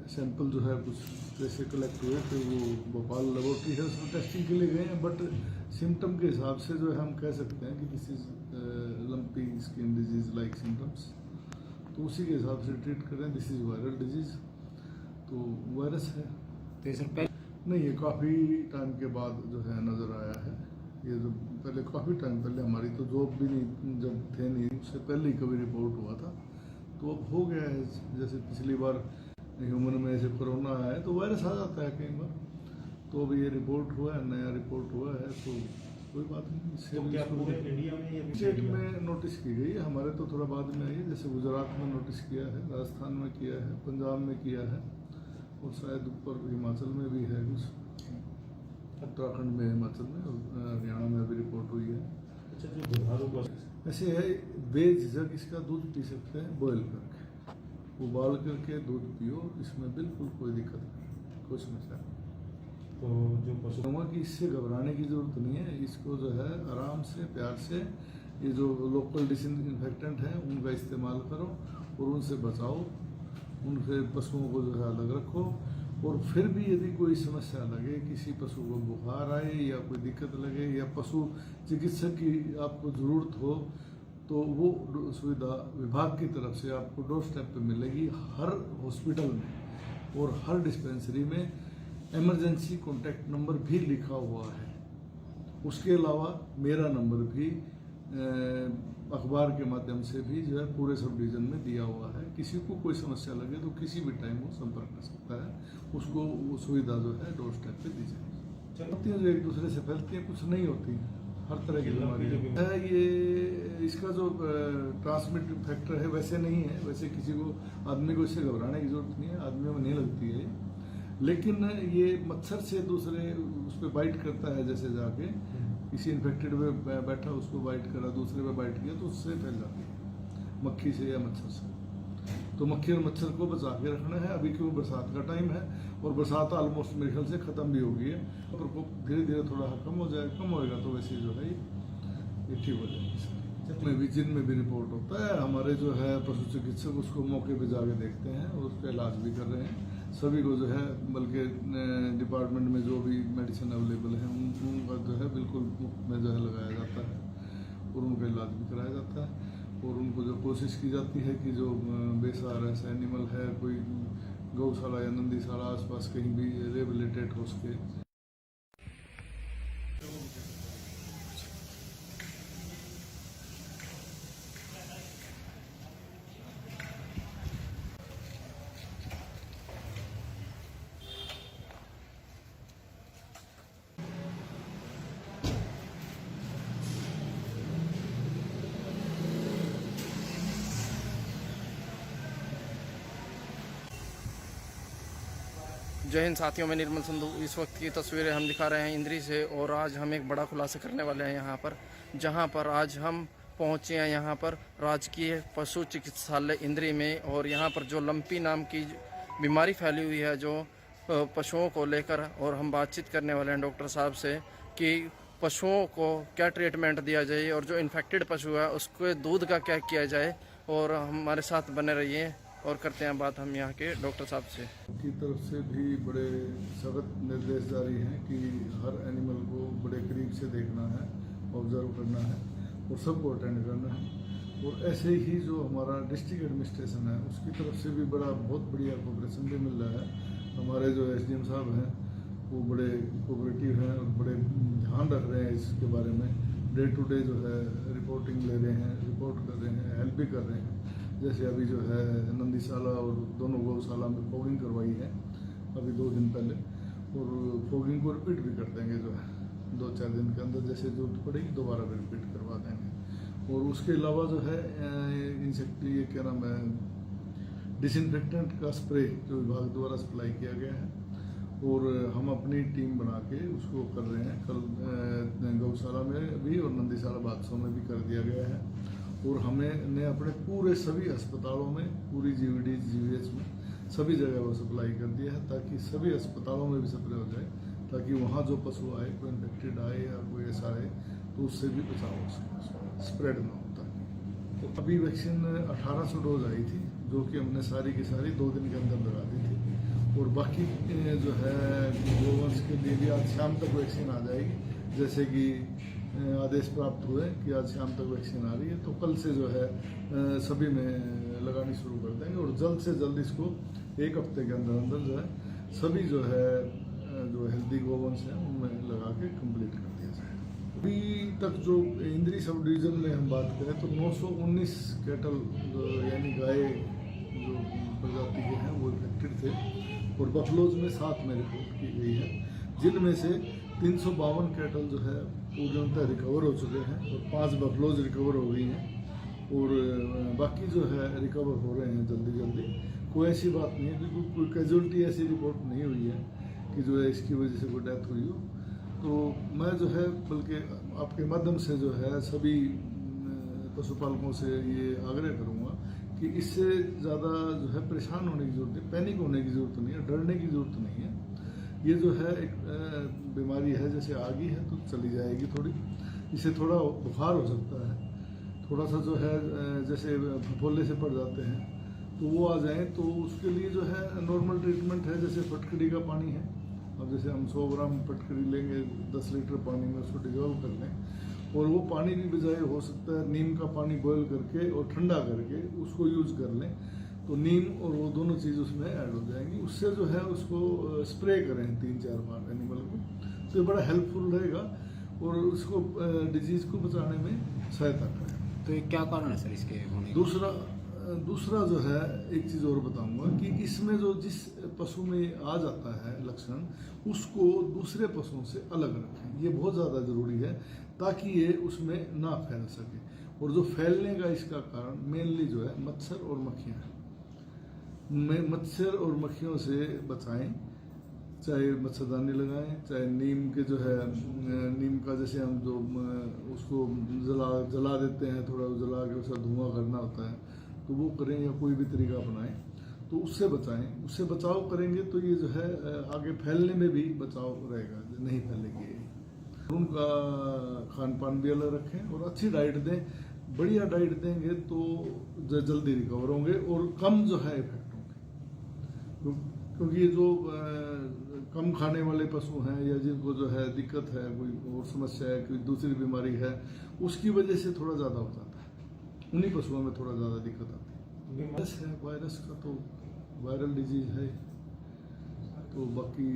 सैंपल जो है कुछ जैसे कलेक्ट हुए थे वो भोपाल लेबोरेटरी है उसमें टेस्टिंग के लिए गए हैं, बट सिम्टम के हिसाब से जो है हम कह सकते हैं कि this is lumpy skin disease like symptoms, तो उसी के हिसाब से ट्रीट करें। दिस इज वायरल डिजीज, तो वायरस है। तो ये सर नहीं, ये काफ़ी टाइम के बाद जो है नज़र आया है। ये जो पहले काफ़ी टाइम पहले हमारी तो जॉब भी नहीं, जब थे नहीं, उससे पहले ही कभी रिपोर्ट हुआ था, तो अब हो गया है। जैसे पिछली बार ह्यूमन में ऐसे कोरोना आया है तो वायरस आ जाता है कई बार, तो अभी ये रिपोर्ट हुआ है, नया रिपोर्ट हुआ है, तो कोई बात नहीं। इससे तो क्या पूरे इंडिया में या स्टेट में नोटिस की गई है, हमारे तो थोड़ा बाद में आई है। जैसे गुजरात में नोटिस किया है, राजस्थान में किया है, पंजाब में किया है और शायद ऊपर हिमाचल में भी है कुछ, उत्तराखंड में, हिमाचल में और हरियाणा में अभी रिपोर्ट हुई है। अच्छा, जो दुधारू पशु ऐसे है, बेझिझक इसका दूध पी सकते हैं, बॉयल करके, उबाल करके दूध पियो, इसमें बिल्कुल कोई दिक्कत नहीं, कोई समस्या नहीं। तो जो पशु कि इससे घबराने की ज़रूरत नहीं है, इसको जो है आराम से प्यार से ये जो लोकल डिसइंफेक्टेंट हैं उनका इस्तेमाल करो और उनसे बचाओ, उनसे पशुओं को जो है अलग रखो। और फिर भी यदि कोई समस्या लगे, किसी पशु को बुखार आए या कोई दिक्कत लगे या पशु चिकित्सक की आपको ज़रूरत हो, तो वो सुविधा विभाग की तरफ से आपको डोर स्टेप पे मिलेगी। हर हॉस्पिटल में और हर डिस्पेंसरी में इमरजेंसी कॉन्टैक्ट नंबर भी लिखा हुआ है। उसके अलावा मेरा नंबर भी अखबार के माध्यम से भी जो है पूरे सब डिवीज़न में दिया हुआ है। किसी को कोई समस्या लगे तो किसी भी टाइम वो संपर्क कर सकता है, उसको वो सुविधा जो है डोर स्टेप पे दी जाएगी। होती हैं जो एक दूसरे से फैलती हैं, कुछ नहीं होती, हर तरह की बीमारी है। ये इसका जो ट्रांसमिट फैक्टर है वैसे नहीं है, वैसे किसी को आदमी को इससे घबराने की जरूरत नहीं है, आदमियों में नहीं लगती है। लेकिन ये मच्छर से दूसरे उस पर बाइट करता है, जैसे जाके किसी इन्फेक्टेड पे बैठा उस पर बाइट करा, दूसरे पे बाइट किया तो उससे फैल जाती है, मक्खी से या मच्छर से। तो मक्खी और मच्छर को बचा के रखना है। अभी क्यों बरसात का टाइम है और बरसात ऑलमोस्ट मेरे ख्याल से ख़त्म भी हो गई है, प्रकोप धीरे धीरे थोड़ा कम हो जाए, कम होएगा तो वैसे जो है ये ठीक हो जाएगी। जिनमें भी रिपोर्ट होता है हमारे जो है पशु चिकित्सक उसको मौके पे जाके देखते हैं और उसका इलाज भी कर रहे हैं। सभी को जो है, बल्कि डिपार्टमेंट में जो भी मेडिसिन अवेलेबल है उनका जो है बिल्कुल मुफ्त में जो है लगाया जाता है और उनका इलाज भी कराया जाता है। और उनको जो कोशिश की जाती है कि जो बेसहारा ऐसा एनिमल है, कोई गौशाला या नंदीशाला आसपास कहीं भी रिहेबिलिटेट हो सके। जय हिंद साथियों, मैं निर्मल संधू। इस वक्त की तस्वीरें हम दिखा रहे हैं इंद्री से और आज हम एक बड़ा खुलासा करने वाले हैं यहाँ पर, जहाँ पर आज हम पहुँचे हैं यहाँ पर राजकीय पशु चिकित्सालय इंद्री में। और यहाँ पर जो लंपी नाम की बीमारी फैली हुई है जो पशुओं को लेकर, और हम बातचीत करने वाले हैं डॉक्टर साहब से कि पशुओं को क्या ट्रीटमेंट दिया जाए और जो इन्फेक्टेड पशु है उसके दूध का क्या किया जाए। और हमारे साथ बने रहिए और करते हैं बात हम यहाँ के डॉक्टर साहब से। की तरफ से भी बड़े सख्त निर्देश जारी हैं कि हर एनिमल को बड़े करीब से देखना है, ऑब्जर्व करना है और सबको अटेंड करना है। और ऐसे ही जो हमारा डिस्ट्रिक्ट एडमिनिस्ट्रेशन है उसकी तरफ से भी बहुत बढ़िया कोऑपरेशन भी मिल रहा है। हमारे जो एसडीएम साहब हैं वो बड़े कोऑपरेटिव हैं और बड़े ध्यान रख रहे हैं इसके बारे में। डे टू डे जो है रिपोर्टिंग ले रहे हैं, रिपोर्ट कर रहे हैं, हेल्प भी कर रहे हैं। जैसे अभी जो है नंदीशाला और दोनों गौशाला में फॉगिंग करवाई है अभी 2 दिन पहले, और फॉगिंग को रिपीट भी कर देंगे जो है 2-4 दिन के अंदर, जैसे जरूरत पड़ेगी दोबारा भी रिपीट करवा देंगे। और उसके अलावा जो है ये क्या नाम है, डिसइंफेक्टेंट का स्प्रे जो विभाग द्वारा सप्लाई किया गया है और हम अपनी टीम बना के उसको कर रहे हैं। कल गौशाला में भी और नंदीशाला बादशाह में भी कर दिया गया है। और हमने अपने पूरे सभी अस्पतालों में, पूरी जीवीडी जीवीएच में सभी जगह वो सप्लाई कर दिया है ताकि सभी अस्पतालों में भी सप्लाई हो जाए, ताकि वहाँ जो पशु आए, कोई इन्फेक्टेड आए या कोई ऐसा आए तो उससे भी बचाव हो सके, स्प्रेड ना होता। तो अभी वैक्सीन 1800 डोज आई थी जो कि हमने सारी की सारी 2 दिन के अंदर लगा दी थी। और बाकी जो है गोवंश के लिए भी आज शाम तक वैक्सीन आ जाएगी, जैसे कि आदेश प्राप्त हुए कि आज शाम तक वैक्सीन आ रही है। तो कल से जो है सभी में लगानी शुरू कर देंगे और जल्द से जल्द इसको 1 हफ्ते के अंदर अंदर जो है सभी जो है जो हेल्दी गोवंश हैं उनमें लगा के कंप्लीट कर दिया जाए। अभी तक जो इंद्री सब डिवीज़न में हम बात करें तो 919 कैटल यानी गाय जो प्रजाति के हैं वो इफेक्टेड थे और बफलोज में 7 में रिपोर्ट की गई है, जिनमें से 352 कैटल जो है पूर्णतः रिकवर हो चुके हैं और 5 बफलोज रिकवर हो गई हैं और बाकी जो है रिकवर हो रहे हैं जल्दी जल्दी। कोई ऐसी बात नहीं है, बिल्कुल कोई कैजुअलिटी ऐसी रिपोर्ट नहीं हुई है कि जो है इसकी वजह से कोई डेथ हुई हो। तो मैं जो है बल्कि आपके माध्यम से जो है सभी पशुपालकों से ये आग्रह करूँगा कि इससे ज़्यादा जो है परेशान होने की ज़रूरत है, पैनिक होने की ज़रूरत नहीं है, डरने की ज़रूरत नहीं है। ये जो है एक बीमारी है, जैसे आ गई है तो चली जाएगी थोड़ी, इसे थोड़ा बुखार हो सकता है, थोड़ा सा जो है जैसे फफोले से पड़ जाते हैं तो वो आ जाए तो उसके लिए जो है नॉर्मल ट्रीटमेंट है, जैसे फटकड़ी का पानी है। अब जैसे हम 100 ग्राम फटकड़ी लेंगे 10 लीटर पानी में उसको डिजोल्व कर लें और वो पानी भी बजाय हो सकता है नीम का पानी बॉयल करके और ठंडा करके उसको यूज़ कर लें तो नीम और वो दोनों चीज़ उसमें ऐड हो जाएंगी। उससे जो है उसको स्प्रे करें 3-4 बार एनिमल को, तो ये बड़ा हेल्पफुल रहेगा और उसको डिजीज़ को बचाने में सहायता करें। तो ये क्या कारण है सर इसके होने का? दूसरा जो है एक चीज़ और बताऊंगा कि इसमें जो जिस पशु में आ जाता है लक्षण उसको दूसरे पशुओं से अलग रखें, ये बहुत ज़्यादा ज़रूरी है ताकि ये उसमें ना फैल सके। और जो फैलने का इसका कारण मेनली जो है मच्छर और मक्खियाँ हैं। मच्छर और मक्खियों से बचाएं चाहे मच्छरदानी लगाएं, चाहे नीम के जो है नीम का जैसे हम जो उसको जला देते हैं, थोड़ा जला के उसका धुआं करना होता है, तो वो करें या कोई भी तरीका अपनाएं तो उससे बचाएं। उससे बचाव करेंगे तो ये जो है आगे फैलने में भी बचाव रहेगा, नहीं फैलेगी। उनका खान पान भी अलग रखें और अच्छी डाइट दें। बढ़िया डाइट देंगे तो जल्दी रिकवर होंगे और कम जो है इफेक्ट होंगे, क्योंकि ये जो कम खाने वाले पशु हैं या जिनको जो है दिक्कत है, कोई और समस्या है, कोई दूसरी बीमारी है, उसकी वजह से थोड़ा ज़्यादा हो जाता है, उन्हीं पशुओं में थोड़ा ज़्यादा दिक्कत आती है। वायरस है, वायरस का तो वायरल डिजीज है, तो बाकी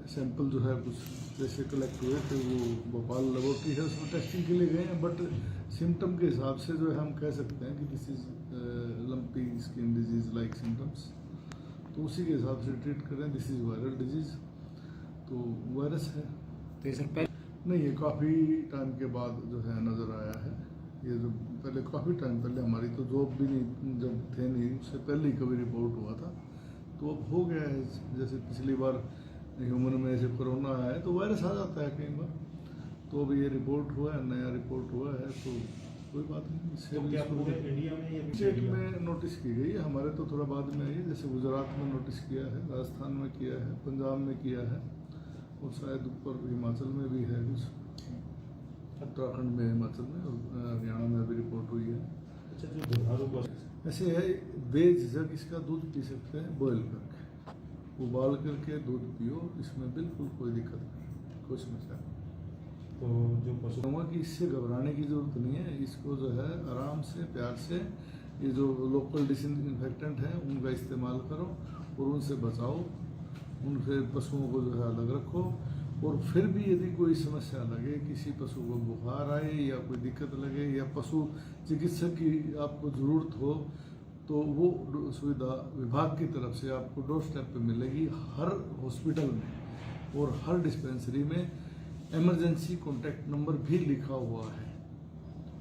सैंपल जो है कुछ जैसे कलेक्ट हुए थे वो भोपाल लेबोरेटरी है, उसमें टेस्टिंग के लिए गए हैं, बट सिम्टम के हिसाब से जो है हम कह सकते हैं कि this is lumpy skin disease like symptoms, तो उसी के हिसाब से ट्रीट करें। दिस इज वायरल डिजीज, तो वायरस है। तो ये सर पहले नहीं, ये काफ़ी टाइम के बाद जो है नज़र आया है। ये जो पहले काफ़ी टाइम पहले हमारी तो जॉब भी नहीं, जब थे नहीं, उससे पहले ही कभी रिपोर्ट हुआ था, तो अब हो गया है। जैसे पिछली बार ह्यूमन में ऐसे कोरोना आया है तो वायरस आ जाता है कई बार, तो अभी ये रिपोर्ट हुआ है, नया रिपोर्ट हुआ है, तो कोई बात नहीं। इससे तो क्या पूरे इंडिया में या स्टेट में नोटिस की गई है, हमारे तो थोड़ा बाद में आई है। जैसे गुजरात में नोटिस किया है, राजस्थान में किया है, पंजाब में किया है, और शायद ऊपर हिमाचल में भी है कुछ, उत्तराखंड में, हिमाचल में, और हरियाणा में भी रिपोर्ट हुई है। अच्छा, जो दुधारू पशु ऐसे है, बेझिझक इसका दूध पी सकते हैं, बॉयल करके, उबाल करके दूध पियो, इसमें बिल्कुल कोई दिक्कत नहीं, कोई समस्या नहीं। तो जो पशु कहूँगा कि इससे घबराने की जरूरत नहीं है, इसको जो है आराम से, प्यार से, ये जो लोकल डिसइंफेक्टेंट हैं उनका इस्तेमाल करो और उनसे बचाओ, उनसे पशुओं को जो है अलग रखो। और फिर भी यदि कोई समस्या लगे, किसी पशु को बुखार आए या कोई दिक्कत लगे या पशु चिकित्सक की आपको ज़रूरत हो, तो वो सुविधा विभाग की तरफ से आपको डोर स्टेप पे मिलेगी। हर हॉस्पिटल में और हर डिस्पेंसरी में इमरजेंसी कॉन्टैक्ट नंबर भी लिखा हुआ है।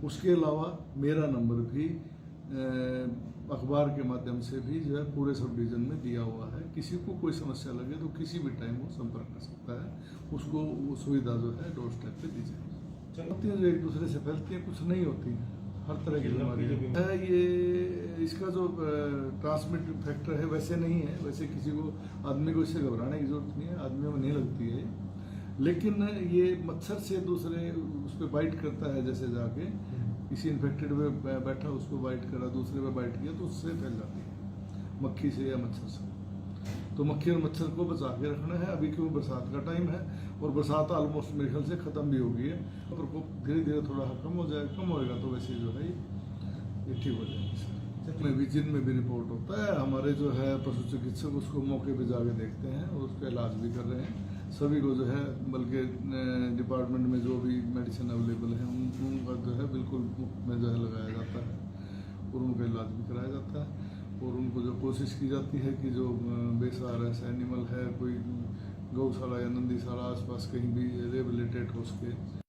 उसके अलावा मेरा नंबर भी अखबार के माध्यम से भी जो है पूरे सब डिवीजन में दिया हुआ है। किसी को कोई समस्या लगे तो किसी भी टाइम वो संपर्क कर सकता है, उसको वो सुविधा जो है डोर स्टेप पे दी जाएगी। होती है जो एक दूसरे से फैलती है, कुछ नहीं होती है, हर तरह की बीमारी है। ये इसका जो ट्रांसमिट फैक्टर है वैसे नहीं है, वैसे किसी को आदमी को इससे घबराने की जरूरत नहीं है, आदमियों में नहीं लगती है, लेकिन ये मच्छर से दूसरे उस पर बाइट करता है, जैसे जाके किसी इन्फेक्टेड पे बैठा उसको बाइट करा, दूसरे पे बाइट किया तो उससे फैल जाती है, मक्खी से या मच्छर से। तो मक्खी और मच्छर को बचा के रखना है। अभी क्यों बरसात का टाइम है और बरसात ऑलमोस्ट मेरे ख्याल से ख़त्म भी हो गई है, प्रकोप धीरे धीरे थोड़ा कम हो जाए, कम होएगा तो वैसे जो है ये ठीक हो जाएगी। में भी जिनमें भी रिपोर्ट होता है, हमारे जो है पशु चिकित्सक उसको मौके पे जाके देखते हैं और उसका इलाज भी कर रहे हैं। सभी को जो है, बल्कि डिपार्टमेंट में जो भी मेडिसिन अवेलेबल है उनका जो है बिल्कुल मुफ्त में जो है लगाया जाता है और उनका इलाज भी कराया जाता है। और उनको जो कोशिश की जाती है कि जो बेसहारा ऐसा एनिमल है, कोई गौशाला या नंदीशाला आसपास कहीं भी रिहेबिलिटेट हो सके।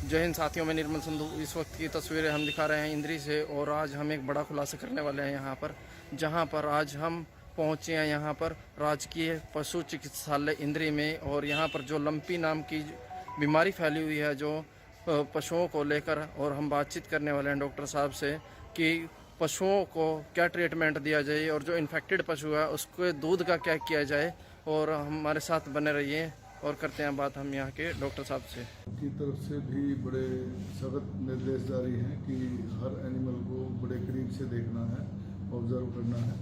जय हिंद साथियों, मैं निर्मल संधू। इस वक्त की तस्वीरें हम दिखा रहे हैं इंद्री से, और आज हम एक बड़ा खुलासा करने वाले हैं यहाँ पर, जहाँ पर आज हम पहुँचे हैं यहाँ पर राजकीय पशु चिकित्सालय इंद्री में। और यहाँ पर जो लंपी नाम की बीमारी फैली हुई है जो पशुओं को लेकर, और हम बातचीत करने वाले हैं डॉक्टर साहब से कि पशुओं को क्या ट्रीटमेंट दिया जाए और जो इन्फेक्टेड पशु है उसके दूध का क्या किया जाए। और हमारे साथ बने रहिए और करते हैं बात हम यहाँ के डॉक्टर साहब से। की तरफ से भी बड़े सख्त निर्देश जारी हैं कि हर एनिमल को बड़े करीब से देखना है, ऑब्जर्व करना है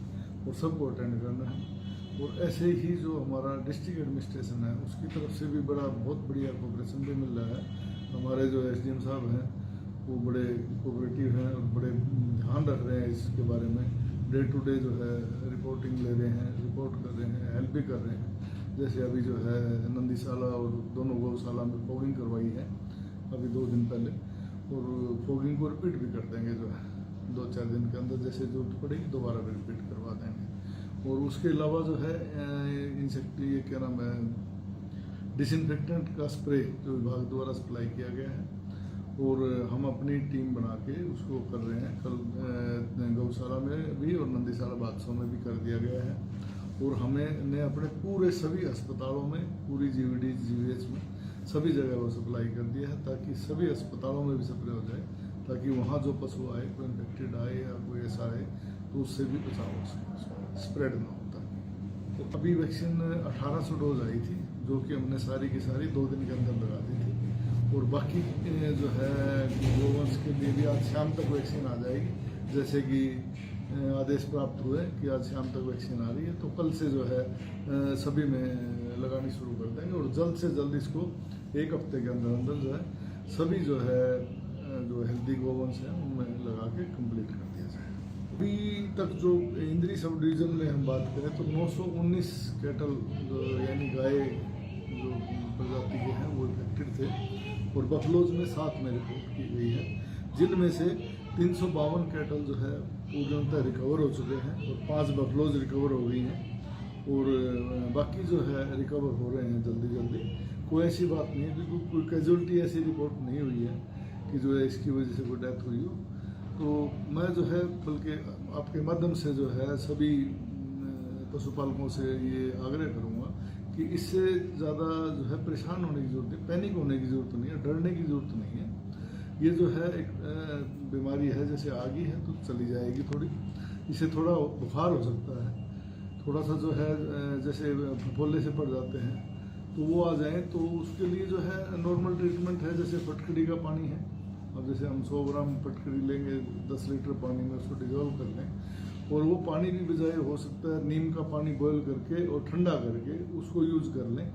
और सबको अटेंड करना है। और ऐसे ही जो हमारा डिस्ट्रिक्ट एडमिनिस्ट्रेशन है उसकी तरफ से भी बहुत बढ़िया कोऑपरेशन भी मिल रहा है। हमारे जो एसडीएम साहब हैं वो बड़े कोऑपरेटिव हैं और बड़े ध्यान रख रहे हैं इसके बारे में। डे टू डे जो है रिपोर्टिंग ले रहे हैं, रिपोर्ट कर रहे हैं, हेल्प भी कर रहे हैं। जैसे अभी जो है नंदीशाला और दोनों गौशाला में फॉगिंग करवाई है अभी 2 दिन पहले, और फॉगिंग को रिपीट भी कर देंगे जो है 2-4 दिन के अंदर, जैसे जरूरत पड़ेगी दोबारा भी रिपीट करवा देंगे। और उसके अलावा जो है इंसेक्ट ये क्या नाम है डिसइंफेक्टेंट का स्प्रे जो विभाग द्वारा सप्लाई किया गया है, और हम अपनी टीम बना के उसको कर रहे हैं। कल गौशाला में भी और नंदीशाला बादशाह में भी कर दिया गया है। और हमने अपने पूरे सभी अस्पतालों में, पूरी जीवीडी जीवीएच में सभी जगह वो सप्लाई कर दिया है, ताकि सभी अस्पतालों में भी स्प्रे हो जाए, ताकि वहाँ जो पशु आए, कोई इन्फेक्टेड आए या कोई ऐसा आए तो उससे भी बचाव हो सके, स्प्रेड ना होता। तो अभी वैक्सीन 1800 डोज आई थी, जो कि हमने सारी की सारी 2 दिन के अंदर लगा दी थी। और बाकी जो है गोवंश के लिए भी आज शाम तक वैक्सीन आ जाएगी, जैसे कि आदेश प्राप्त हुए कि आज शाम तक वैक्सीन आ रही है। तो कल से जो है सभी में लगानी शुरू कर देंगे, और जल्द से जल्द इसको 1 हफ्ते के अंदर अंदर जो है सभी जो है जो हेल्दी गोवंश हैं उनमें लगा के कंप्लीट कर दिया जाए। अभी तक जो इंद्री सब डिवीज़न में हम बात करें तो 919 कैटल यानी गाय जो प्रजाति के हैं वो इफेक्टेड थे, और बफलोज में 7 में रिपोर्ट की गई है, जिनमें से 352 कैटल जो है पूर्णतः रिकवर हो चुके हैं, और 5 बफलोज रिकवर हो गई हैं, और बाकी जो है रिकवर हो रहे हैं जल्दी जल्दी। कोई ऐसी बात नहीं है, क्योंकि कोई कैजुअलिटी ऐसी रिपोर्ट नहीं हुई है कि जो है इसकी वजह से कोई डेथ हुई हो। तो मैं जो है बल्कि आपके माध्यम से जो है सभी पशुपालकों से ये आग्रह करूँगा कि इससे ज़्यादा जो है परेशान होने की ज़रूरत नहीं, पैनिक होने की ज़रूरत नहीं है, डरने की ज़रूरत नहीं है। ये जो है एक बीमारी है, जैसे आ गई है तो चली जाएगी थोड़ी, इसे थोड़ा बुखार हो सकता है, थोड़ा सा जो है जैसे फफोले से पड़ जाते हैं तो वो आ जाए, तो उसके लिए जो है नॉर्मल ट्रीटमेंट है, जैसे फटकड़ी का पानी है। अब जैसे हम 100 ग्राम फटकड़ी लेंगे 10 लीटर पानी में उसको डिजोल्व कर लें, और वो पानी भी बजाय हो सकता है नीम का पानी बॉयल करके और ठंडा करके उसको यूज़ कर लें,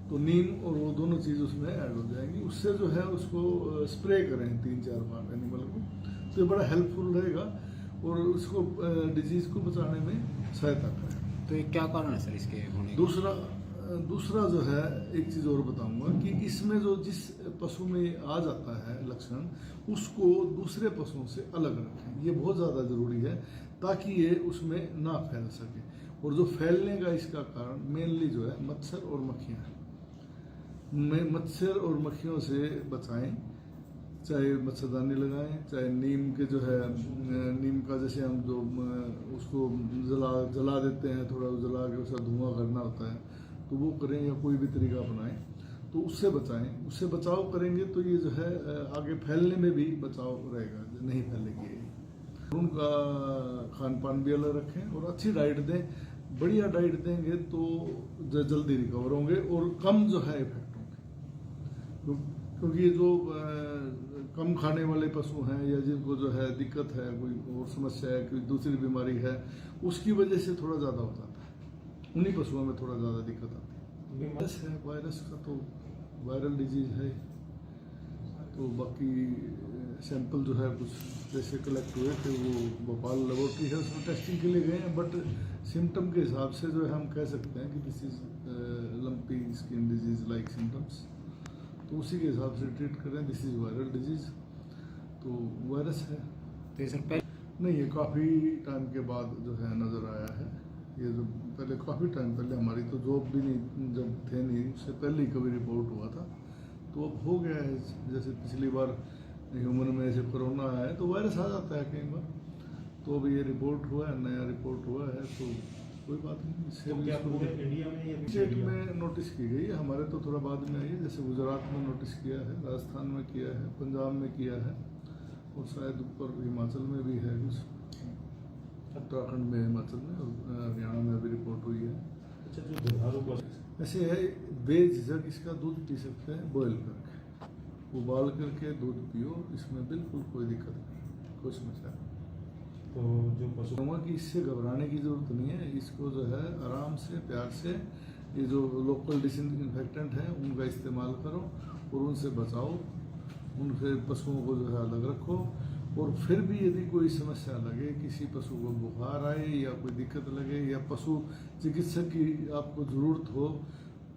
तो नीम और वो दोनों चीज़ उसमें ऐड हो जाएंगी। उससे जो है उसको स्प्रे करें 3-4 बार एनिमल को, तो ये बड़ा हेल्पफुल रहेगा और उसको डिजीज़ को बचाने में सहायता करें। तो ये क्या कारण है सर इसके होने? दूसरा जो है एक चीज़ और बताऊंगा कि इसमें जो जिस पशु में आ जाता है लक्षण, उसको दूसरे पशुओं से अलग रखें, ये बहुत ज़्यादा ज़रूरी है, ताकि ये उसमें ना फैल सके। और जो फैलने का इसका कारण मेनली जो है मच्छर और मक्खियाँ हैं। मच्छर और मक्खियों से बचाएं, चाहे मच्छरदानी लगाएं, चाहे नीम के जो है नीम का जैसे हम जो उसको जला देते हैं, थोड़ा जला के उसका धुआं करना होता है तो वो करें, या कोई भी तरीका अपनाएं तो उससे बचाएं। उससे बचाव करेंगे तो ये जो है आगे फैलने में भी बचाव रहेगा, नहीं फैलेगी। उनका खान पान भी अलग रखें और अच्छी डाइट दें, बढ़िया डाइट देंगे तो जल्दी रिकवर होंगे और कम जो है इफेक्ट होंगे। क्योंकि ये जो कम खाने वाले पशु हैं या जिनको जो है दिक्कत है, कोई और समस्या है, कोई दूसरी बीमारी है, उसकी वजह से थोड़ा ज़्यादा हो जाता है, उन्हीं पशुओं में थोड़ा ज़्यादा दिक्कत आती है। वायरस का तो वायरल डिजीज है, तो बाकी सैंपल जो है कुछ जैसे कलेक्ट हुए थे वो भोपाल लेबोरेटरी है उसमें टेस्टिंग के लिए गए हैं, बट सिम्टम के हिसाब से जो है हम कह सकते हैं कि this is lumpy skin disease like symptoms, तो उसी के हिसाब से ट्रीट करें। दिस इज वायरल डिजीज, तो वायरस है। तो सर पहले नहीं, ये काफ़ी टाइम के बाद जो है नज़र आया है। ये जो पहले काफ़ी टाइम पहले हमारी तो जॉब भी नहीं, जब थे नहीं उससे पहले ही कभी रिपोर्ट हुआ था, तो अब हो गया है। जैसे पिछली बार ह्यूमन में ऐसे कोरोना आया है तो वायरस आ जाता है कई बार, तो अभी ये रिपोर्ट हुआ है, नया रिपोर्ट हुआ है, तो कोई बात नहीं। इससे तो क्या पूरे इंडिया में या स्टेट में नोटिस की गई है, हमारे तो थोड़ा बाद में आई है। जैसे गुजरात में नोटिस किया है, राजस्थान में किया है, पंजाब में किया है, और शायद ऊपर हिमाचल में भी है कुछ, उत्तराखंड में, हिमाचल में, और हरियाणा में अभी रिपोर्ट हुई है। अच्छा, जो दुधारू पशु ऐसे है, बेझिझक इसका दूध पी सकते हैं, बॉयल करके, उबाल करके दूध पियो, इसमें बिल्कुल कोई दिक्कत नहीं, कोई समस्या नहीं। तो जो पशु कहूँगा कि इससे घबराने की ज़रूरत नहीं है, इसको जो है आराम से प्यार से ये जो लोकल डिसइंफेक्टेंट हैं उनका इस्तेमाल करो और उनसे बचाओ, उनसे पशुओं को जो है अलग रखो। और फिर भी यदि कोई समस्या लगे, किसी पशु को बुखार आए या कोई दिक्कत लगे या पशु चिकित्सक की आपको ज़रूरत हो,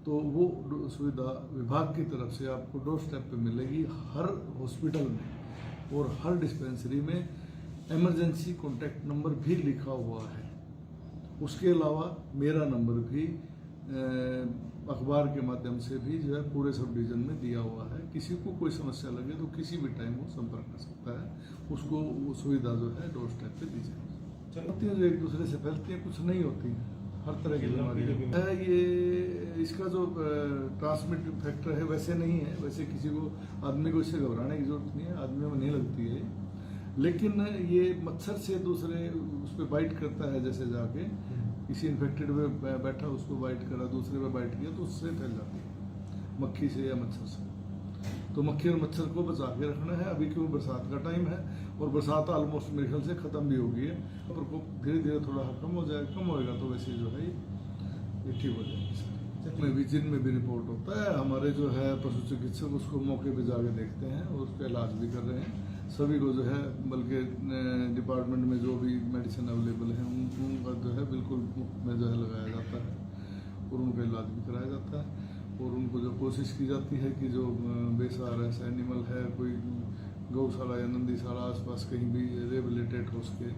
तो वो सुविधा विभाग की तरफ से आपको डोर स्टेप पे मिलेगी हर हॉस्पिटल में। और हर डिस्पेंसरी में इमरजेंसी कॉन्टैक्ट नंबर भी लिखा हुआ है। उसके अलावा मेरा नंबर भी अखबार के माध्यम से भी जो है पूरे सब डिवीजन में दिया हुआ है। किसी को कोई समस्या लगे तो किसी भी टाइम वो संपर्क कर सकता है। उसको वो सुविधा जो है डोर स्टेप पे दी जाएगी। होती हैं जो एक दूसरे से फैलती हैं, कुछ नहीं होती हैं, हर तरह की बीमारी है। ये इसका जो ट्रांसमिट फैक्टर है वैसे नहीं है। वैसे किसी को आदमी को इससे घबराने की जरूरत नहीं है, आदमी में नहीं लगती है। लेकिन ये मच्छर से दूसरे उस पर बाइट करता है, जैसे जाके किसी इन्फेक्टेड पे बैठा उसको बाइट करा, दूसरे पे बाइट किया तो उससे फैल जाती है, मक्खी से या मच्छर से। तो मक्खी और मच्छर को बचा के रखना है। अभी क्यों बरसात का टाइम है और बरसात ऑलमोस्ट मेरे ख्याल से ख़त्म भी हो गई है। प्रकोप धीरे धीरे थोड़ा कम हो जाएगा, कम होएगा तो वैसे जो है ये ठीक हो जाएगी। में भी जिनमें भी रिपोर्ट होता है, हमारे जो है पशु चिकित्सक उसको मौके पे जाके देखते हैं और उसका इलाज भी कर रहे हैं। सभी को जो है, बल्कि डिपार्टमेंट में जो भी मेडिसिन अवेलेबल है उनका जो है बिल्कुल मुफ्त में जो है लगाया जाता है और उनका इलाज भी कराया जाता है। और उनको जो कोशिश की जाती है कि जो बेसहारा ऐसा एनिमल है, कोई गौशाला या नंदीशाला आसपास कहीं भी रिहेबिलिटेट हो सके।